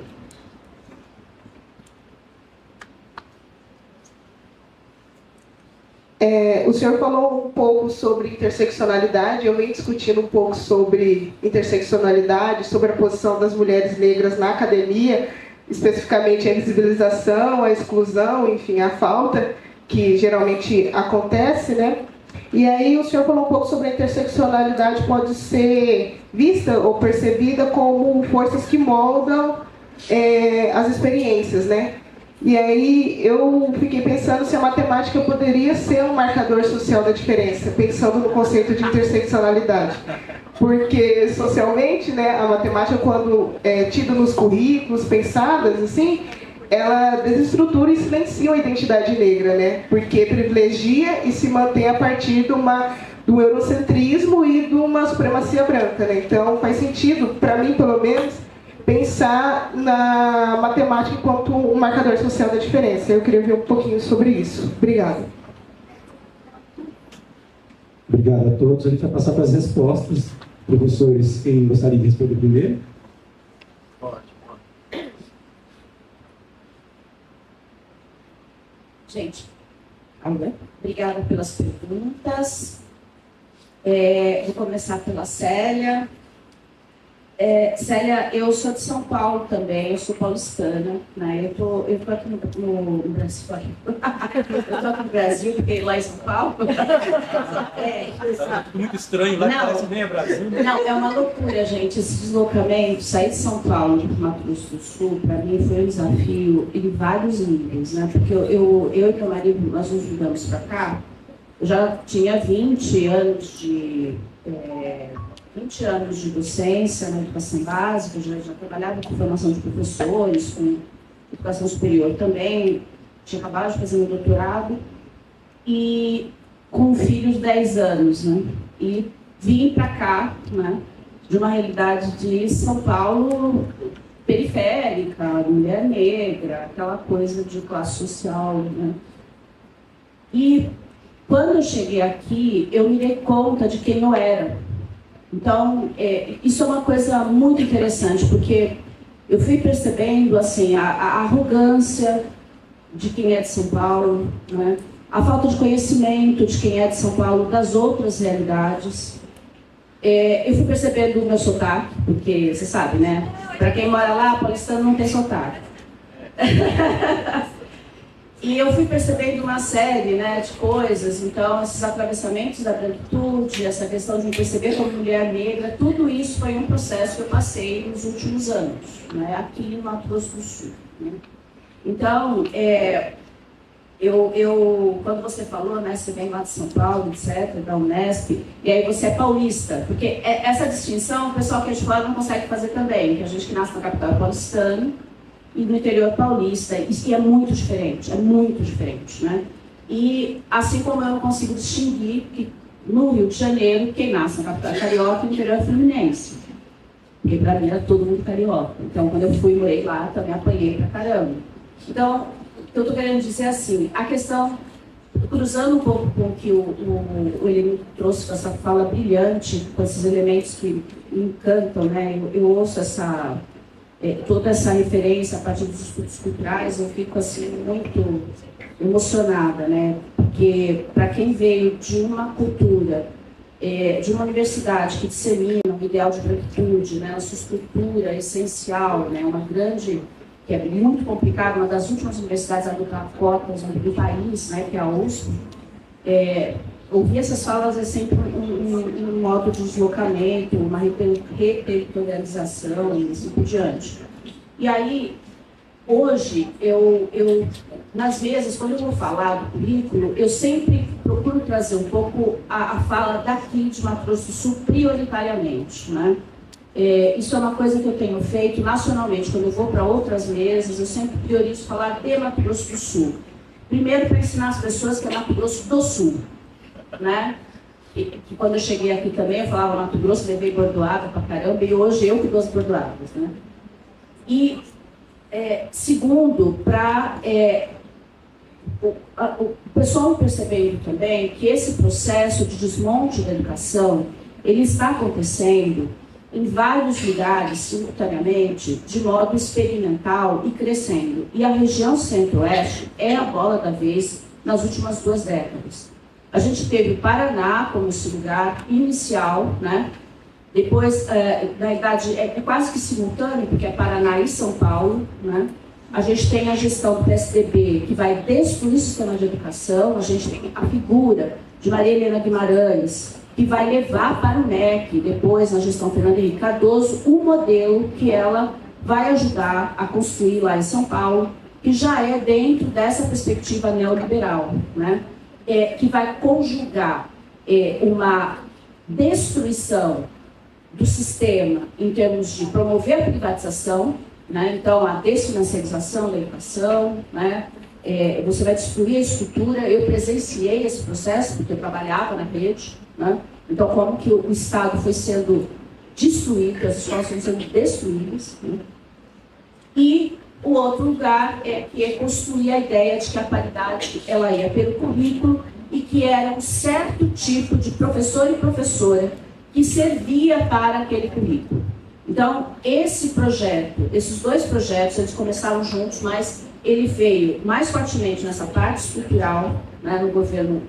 O senhor falou um pouco sobre interseccionalidade, eu venho discutindo um pouco sobre interseccionalidade, sobre a posição das mulheres negras na academia, especificamente a invisibilização, a exclusão, enfim, a falta que geralmente acontece, né? E aí o senhor falou um pouco sobre a interseccionalidade pode ser vista ou percebida como forças que moldam as experiências, né? E aí eu fiquei pensando se a matemática poderia ser um marcador social da diferença, pensando no conceito de interseccionalidade. Porque socialmente, né, a matemática, quando é tida nos currículos, pensadas assim, ela desestrutura e silencia a identidade negra, né? Porque privilegia e se mantém a partir do eurocentrismo e de uma supremacia branca, né? Então faz sentido, para mim pelo menos, pensar na matemática enquanto um marcador social da diferença. Eu queria ver um pouquinho sobre isso. Obrigada. Obrigado a todos. A gente vai passar para as respostas. Professores, quem gostaria de responder primeiro? Pode. Gente, obrigada pelas perguntas. Vou começar pela Célia. Célia, eu sou de São Paulo também, eu sou paulistana, né? Eu tô aqui no Brasil, eu tô aqui no Brasil, porque lá em São Paulo. Muito estranho, lá parece nem é Brasil. Não, é uma loucura, gente, esse deslocamento, sair de São Paulo para o Mato Grosso do Sul, para mim foi um desafio em vários níveis, né? Porque eu e meu marido, nós nos mudamos para cá, eu já tinha 20 anos de docência na educação básica, já trabalhava com formação de professores, com educação superior também, tinha acabado de fazer meu doutorado, e com um filho de 10 anos, né? E vim para cá, né? De uma realidade de São Paulo periférica, mulher negra, aquela coisa de classe social, né? E quando eu cheguei aqui, eu me dei conta de quem eu era. Então, isso é uma coisa muito interessante, porque eu fui percebendo assim, a arrogância de quem é de São Paulo, né? A falta de conhecimento de quem é de São Paulo, das outras realidades. Eu fui percebendo o meu sotaque, porque você sabe, né? Para quem mora lá, paulistano não tem sotaque. E eu fui percebendo uma série, né, de coisas, então esses atravessamentos da branquitude, essa questão de me perceber como mulher negra, tudo isso foi um processo que eu passei nos últimos anos, né, aqui no Mato Grosso do Sul, né. Então, quando você falou, né, você vem lá de São Paulo, etc., da Unesp, e aí você é paulista, porque essa distinção o pessoal que é de fora não consegue fazer também, que a gente que nasce na capital é paulistano, e no interior paulista, e é muito diferente, né? E assim como eu não consigo distinguir que no Rio de Janeiro, quem nasce na capital é carioca e no interior é fluminense. Porque para mim era todo mundo carioca. Então quando eu fui morei lá, também apanhei pra caramba. Então, o que eu estou querendo dizer assim, a questão, cruzando um pouco com o que o Elenil trouxe com essa fala brilhante, com esses elementos que me encantam, né? Eu ouço toda essa referência a partir dos estudos culturais, eu fico assim muito emocionada, né? Porque para quem veio de uma cultura, de uma universidade que dissemina um ideal de branquitude, né? A sua estrutura essencial, né? Uma grande, que é muito complicada, uma das últimas universidades a adotar cotas do país, né? Que é a USP. Ouvir essas falas é sempre um modo de deslocamento, uma reterritorialização e assim por diante. E aí, hoje, nas vezes, quando eu vou falar do currículo, eu sempre procuro trazer um pouco a fala daqui de Mato Grosso do Sul prioritariamente, né? Isso é uma coisa que eu tenho feito nacionalmente. Quando eu vou para outras mesas, eu sempre priorizo falar de Mato Grosso do Sul. Primeiro, para ensinar as pessoas que é Mato Grosso do Sul, né? Que quando eu cheguei aqui também, eu falava Mato Grosso, levei bordoada pra caramba, e hoje eu que dou as bordoadas, né? E, segundo, para o pessoal percebendo também que esse processo de desmonte da educação, ele está acontecendo em vários lugares, simultaneamente, de modo experimental e crescendo. E a região centro-oeste é a bola da vez nas últimas 2 décadas. A gente teve o Paraná como esse lugar inicial, né? Depois, na verdade, é quase que simultâneo, porque é Paraná e São Paulo, né? A gente tem a gestão do PSDB, que vai destruir o sistema de educação. A gente tem a figura de Maria Helena Guimarães, que vai levar para o MEC, depois, na gestão Fernando Henrique Cardoso, o modelo que ela vai ajudar a construir lá em São Paulo, que já é dentro dessa perspectiva neoliberal, né? Que vai conjugar uma destruição do sistema em termos de promover a privatização, né? Então a desfinanciarização da educação, né? Você vai destruir a estrutura. Eu presenciei esse processo porque eu trabalhava na rede, né? Então como que o Estado foi sendo destruído, as escolas foram sendo destruídas, né? E o outro lugar que é construir a ideia de que a paridade ela ia pelo currículo e que era um certo tipo de professor e professora que servia para aquele currículo. Então, esses dois projetos, eles começaram juntos, mas ele veio mais fortemente nessa parte estrutural, né, no governo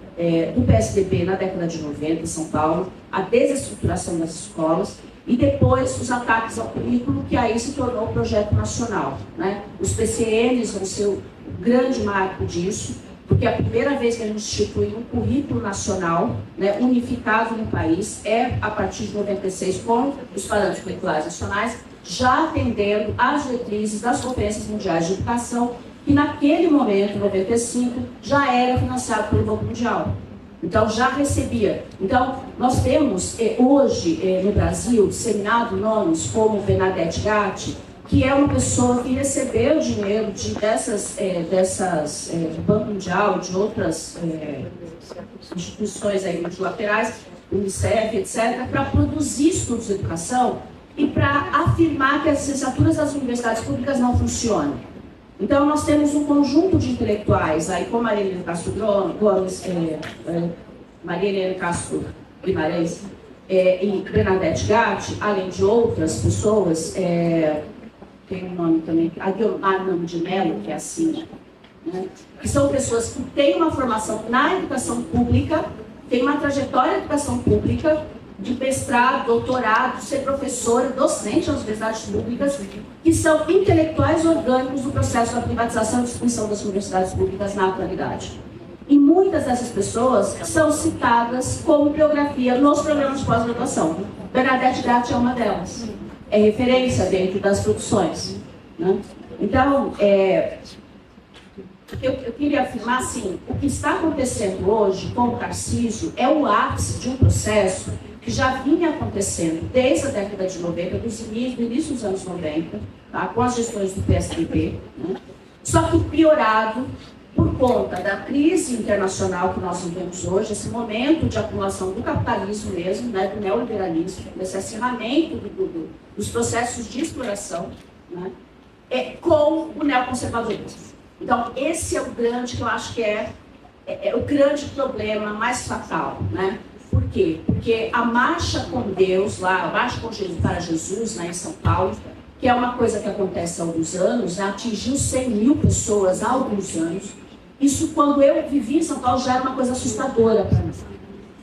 do PSDB na década de 90, em São Paulo, a desestruturação das escolas, e depois os ataques ao currículo, que aí se tornou um projeto nacional, né? Os PCNs vão ser o grande marco disso, porque a primeira vez que a gente institui um currículo nacional, né, unificado no país, é a partir de 96, com os parâmetros curriculares nacionais, já atendendo às diretrizes das conferências mundiais de educação, que naquele momento, em 95, já era financiado pelo Banco Mundial. Então, já recebia. Então, nós temos hoje no Brasil disseminado nomes como Bernadette Gatti, que é uma pessoa que recebeu dinheiro dessas Banco Mundial, de outras instituições aí multilaterais, Unicef, etc., para produzir estudos de educação e para afirmar que as licenciaturas das universidades públicas não funcionam. Então, nós temos um conjunto de intelectuais, aí com Maria Helena Castro Gomes, Maria Helena Castro Guimarães e Bernadette Gatti, além de outras pessoas, tem um nome também, a Guilmar de Mello, que é assim, né? Que são pessoas que têm uma formação na educação pública, têm uma trajetória na educação pública, de mestrado, doutorado, ser professora, docente nas universidades públicas, que são intelectuais orgânicos do processo da privatização e distribuição das universidades públicas na atualidade. E muitas dessas pessoas são citadas como biografia nos programas de pós-graduação. Bernadette Gatti é uma delas. É referência dentro das produções, né? Então, eu queria afirmar assim, o que está acontecendo hoje com o Tarcísio é o ápice de um processo que já vinha acontecendo desde a década de 90, do início dos anos 90, tá, com as gestões do PSDB, né? Só que piorado por conta da crise internacional que nós vivemos hoje, esse momento de acumulação do capitalismo mesmo, né, do neoliberalismo, desse acirramento dos processos de exploração, né, com o neoconservadorismo. Então, esse é o grande, que eu acho que é o grande problema mais fatal, né? Por quê? Porque a marcha com Deus, lá, a marcha para Jesus, né, em São Paulo, que é uma coisa que acontece há alguns anos, né, atingiu 100 mil pessoas há alguns anos. Isso, quando eu vivi em São Paulo, já era uma coisa assustadora para mim.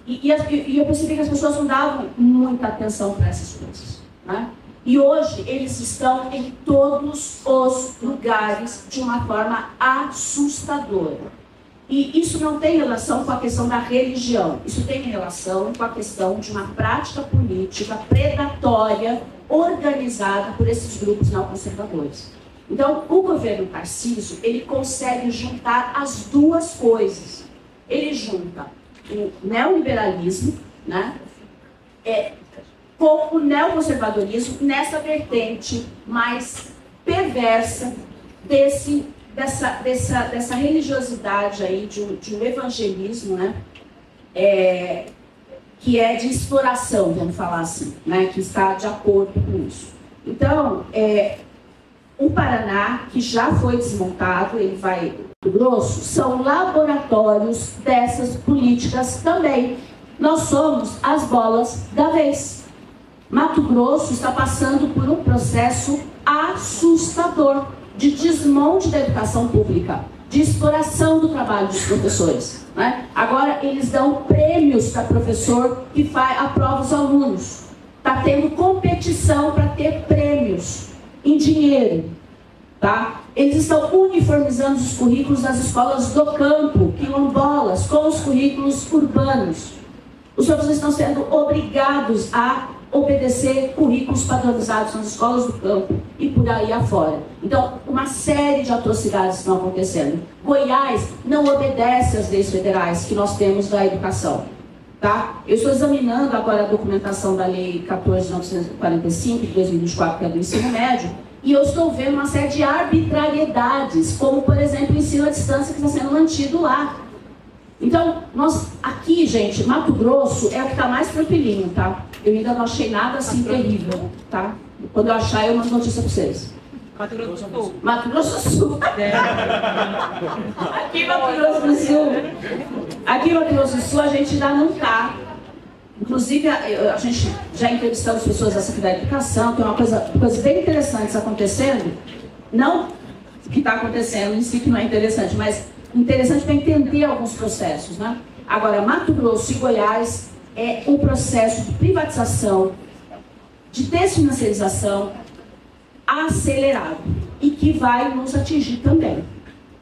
E eu percebi que as pessoas não davam muita atenção para essas coisas, né? E hoje eles estão em todos os lugares de uma forma assustadora. E isso não tem relação com a questão da religião, isso tem relação com a questão de uma prática política predatória organizada por esses grupos neoconservadores. Então, o governo Tarcísio, ele consegue juntar as duas coisas. Ele junta o neoliberalismo, né, com o neoconservadorismo nessa vertente mais perversa dessa religiosidade aí, de um evangelismo, né, que é de exploração, vamos falar assim, né, que está de acordo com isso. Então, o Paraná, que já foi desmontado, ele vai Mato Grosso, são laboratórios dessas políticas também. Nós somos as bolas da vez. Mato Grosso está passando por um processo assustador de desmonte da educação pública, de exploração do trabalho dos professores, né? Agora eles dão prêmios para professor que aprova os alunos. Está tendo competição para ter prêmios em dinheiro, tá? Eles estão uniformizando os currículos das escolas do campo, quilombolas, com os currículos urbanos. Os professores estão sendo obrigados a obedecer currículos padronizados nas escolas do campo e por aí afora. Então, uma série de atrocidades estão acontecendo. Goiás não obedece às leis federais que nós temos da educação. Tá? Eu estou examinando agora a documentação da Lei 14.945, de 2024, que é do ensino médio, e eu estou vendo uma série de arbitrariedades, como, por exemplo, o ensino à distância que está sendo mantido lá. Então, nós aqui, gente, Mato Grosso é o que está mais tranquilinho, tá? Eu ainda não achei nada assim terrível, tá? Quando eu achar, eu mando notícia para vocês. Mato Grosso do Sul. Mato Grosso do Sul. Aqui em Mato Grosso do Sul. Aqui em Mato Grosso do Sul a gente ainda não está. Inclusive, a gente já entrevistamos pessoas da Secretaria de Educação, tem uma coisa bem interessante acontecendo. Não que está acontecendo em si, que não é interessante, mas interessante para entender alguns processos, né? Agora, Mato Grosso e Goiás é um processo de privatização, de desfinanciarização acelerado e que vai nos atingir também,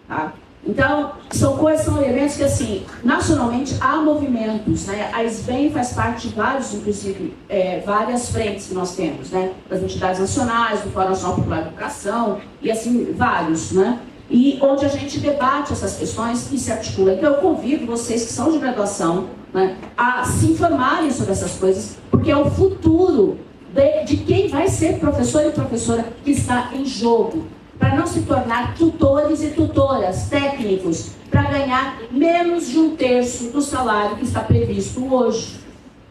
tá? Então, são elementos que, assim, nacionalmente há movimentos, né? A SBEM faz parte de vários, inclusive, várias frentes que nós temos, né? Das entidades nacionais, do Fórum Nacional Popular de Educação, e assim, vários, né? E onde a gente debate essas questões e se articula. Então, eu convido vocês que são de graduação, né, a se informarem sobre essas coisas, porque é o futuro de quem vai ser professor e professora que está em jogo, para não se tornar tutores e tutoras técnicos, para ganhar menos de 1/3 do salário que está previsto hoje.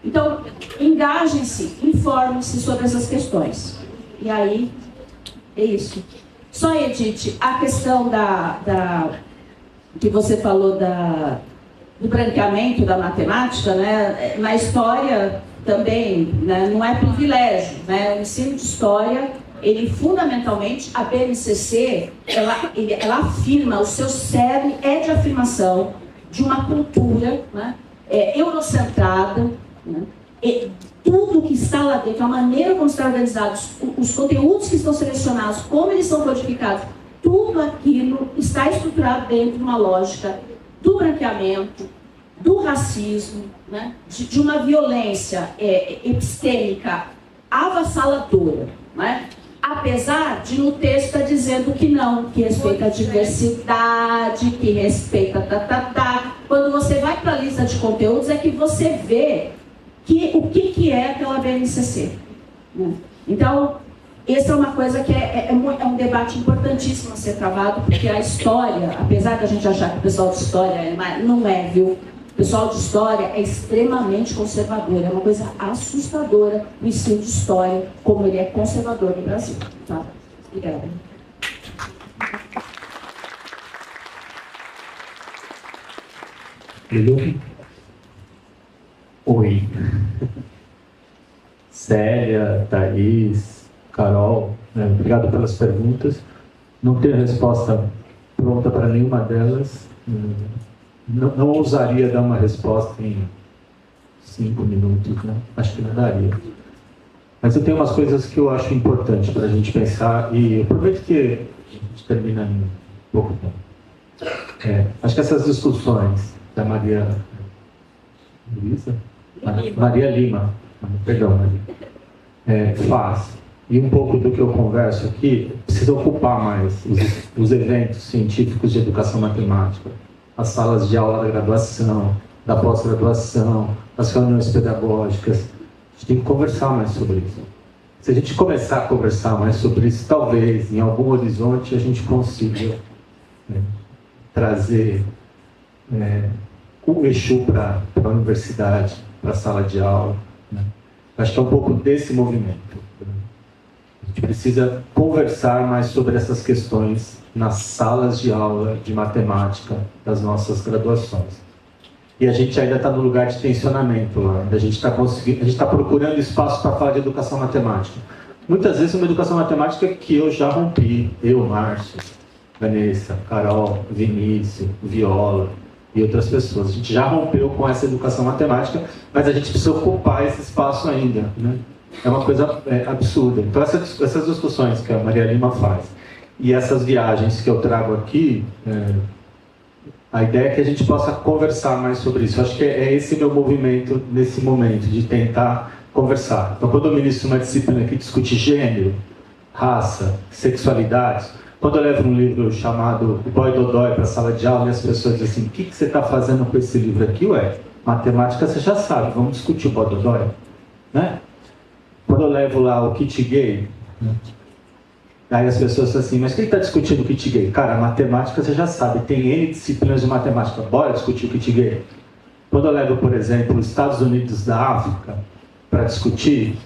Então, engajem-se, informem-se sobre essas questões. E aí, é isso. Só, Edith, a questão que você falou do branqueamento da matemática, né? Na história também, né? Não é privilégio, né? O ensino de história, ele fundamentalmente, a BNCC, ela afirma, o seu cerne é de afirmação de uma cultura, né? Eurocentrada, né? E tudo que está lá dentro, a maneira como estão organizados, os conteúdos que estão selecionados, como eles são codificados, tudo aquilo está estruturado dentro de uma lógica do branqueamento, do racismo, né? de uma violência epistêmica avassaladora, né? Apesar de no texto estar dizendo que não, que respeita a diversidade, que respeita Quando você vai para a lista de conteúdos é que você vê o que é aquela BNCC. Né? Então, essa é uma coisa que é um debate importantíssimo a ser travado, porque a história, apesar da gente achar que o pessoal de história não é, viu? O pessoal de história é extremamente conservador, é uma coisa assustadora o ensino de história, como ele é conservador no Brasil. Tá? Obrigada. Oi. Célia, Thaís, Carol, obrigado pelas perguntas. Não tenho resposta pronta para nenhuma delas. Não ousaria dar uma resposta em 5 minutos, né? Acho que não daria. Mas eu tenho umas coisas que eu acho importante para a gente pensar, e eu prometo que a gente termina em pouco tempo. Acho que essas discussões da Maria Lima, perdão, Maria, faz, e um pouco do que eu converso aqui, precisa ocupar mais os eventos científicos de educação matemática, as salas de aula da graduação, da pós-graduação, as reuniões pedagógicas. A gente tem que conversar mais sobre isso. Se a gente começar a conversar mais sobre isso, talvez, em algum horizonte, a gente consiga trazer o Exu para a universidade, para a sala de aula. Né? Acho que é um pouco desse movimento. A gente precisa conversar mais sobre essas questões nas salas de aula de matemática das nossas graduações. E a gente ainda está no lugar de tensionamento lá. A gente está procurando espaço para falar de educação matemática. Muitas vezes uma educação matemática que eu já rompi, eu, Márcio, Vanessa, Carol, Vinícius, Viola e outras pessoas. A gente já rompeu com essa educação matemática, mas a gente precisa ocupar esse espaço ainda. Né? É uma coisa absurda. Então essas discussões que a Maria Lima faz e essas viagens que eu trago aqui, a ideia é que a gente possa conversar mais sobre isso. Acho que é esse meu movimento nesse momento, de tentar conversar. Então, quando eu ministro uma disciplina que discute gênero, raça, sexualidade, quando eu levo um livro chamado O Boy Dodói para a sala de aula e as pessoas dizem assim, o que você está fazendo com esse livro aqui? Ué, matemática você já sabe, vamos discutir o Boy Dodói, né? Quando eu levo lá o kit gay, aí as pessoas dizem assim, mas quem está discutindo o kit gay? Cara, matemática você já sabe, tem N disciplinas de matemática, bora discutir o kit gay? Quando eu levo, por exemplo, os Estados Unidos da África para discutir,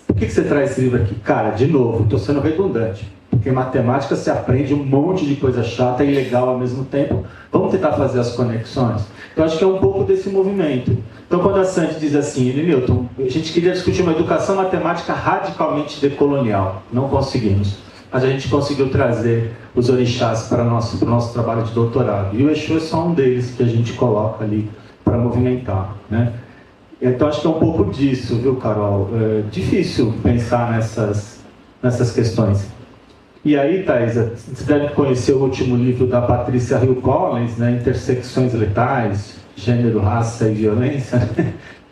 por que você traz esse livro aqui? Cara, de novo, estou sendo redundante, porque em matemática você aprende um monte de coisa chata e legal ao mesmo tempo. Vamos tentar fazer as conexões? Então, acho que é um pouco desse movimento. Então, quando a Sandy diz assim, Newton, a gente queria discutir uma educação matemática radicalmente decolonial. Não conseguimos. Mas a gente conseguiu trazer os orixás para o nosso trabalho de doutorado. E o Exu é só um deles que a gente coloca ali para movimentar, né? Então, acho que é um pouco disso, viu, Carol? É difícil pensar nessas questões. E aí, Thaisa, você deve conhecer o último livro da Patrícia Hill Collins, né? Intersecções Letais, Gênero, Raça e Violência.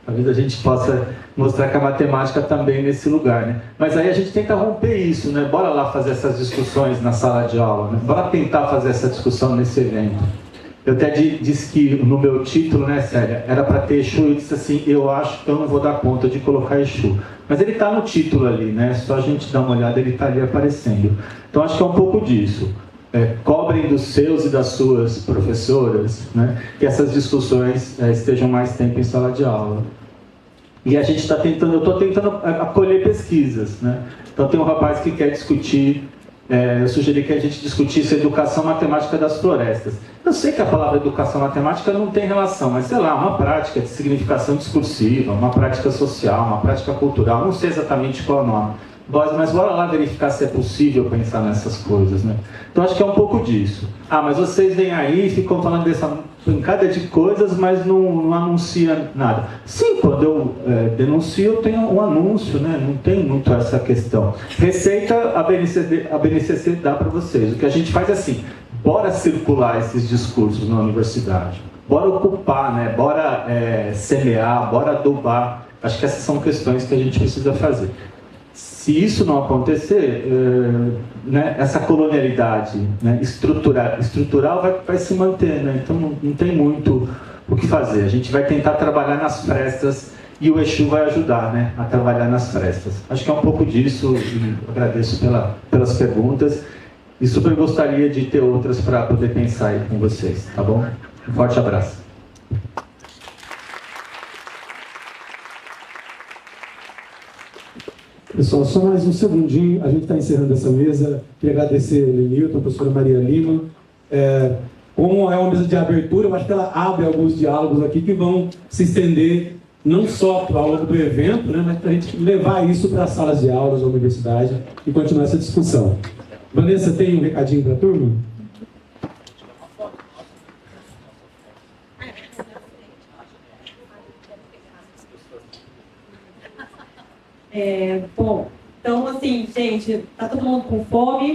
Talvez a gente possa mostrar que a matemática também nesse lugar, né? Mas aí a gente tenta romper isso, né? Bora lá fazer essas discussões na sala de aula, né? Bora tentar fazer essa discussão nesse evento. Eu até disse que no meu título, né, Célia, era para ter Exu, e eu disse assim, eu acho que eu não vou dar conta de colocar Exu. Mas ele está no título ali, né? Só a gente dar uma olhada, ele está ali aparecendo. Então acho que é um pouco disso. Cobrem dos seus e das suas professoras, né, que essas discussões estejam mais tempo em sala de aula. E a gente está tentando, eu estou tentando acolher pesquisas, né? Então tem um rapaz que quer discutir, eu sugeri que a gente discutisse a educação matemática das florestas. Eu sei que a palavra educação matemática não tem relação, mas sei lá, uma prática de significação discursiva, uma prática social, uma prática cultural, não sei exatamente qual é o nome. Mas bora lá verificar se é possível pensar nessas coisas, né? Então acho que é um pouco disso. Mas vocês vêm aí e ficam falando dessa pancada de coisas, mas não anuncia nada. Sim, quando eu denuncio, eu tenho um anúncio, né? Não tem muito essa questão. Receita, a BNCC dá para vocês. O que a gente faz é assim, bora circular esses discursos na universidade. Bora ocupar, né? Bora semear, bora adubar. Acho que essas são questões que a gente precisa fazer. Se isso não acontecer, né, essa colonialidade, né, estrutural vai se manter, né? Então não tem muito o que fazer. A gente vai tentar trabalhar nas frestas e o Exu vai ajudar, né, a trabalhar nas frestas. Acho que é um pouco disso e agradeço pelas perguntas e super gostaria de ter outras para poder pensar aí com vocês, tá bom? Um forte abraço. Pessoal, só mais um segundinho, a gente está encerrando essa mesa. Queria agradecer a Newton, a professora Maria Lima. Como é uma mesa de abertura, eu acho que ela abre alguns diálogos aqui que vão se estender não só ao longo do evento, né, mas para a gente levar isso para as salas de aulas da universidade e continuar essa discussão. Vanessa, tem um recadinho para a turma? Bom, então assim, gente, tá todo mundo com fome?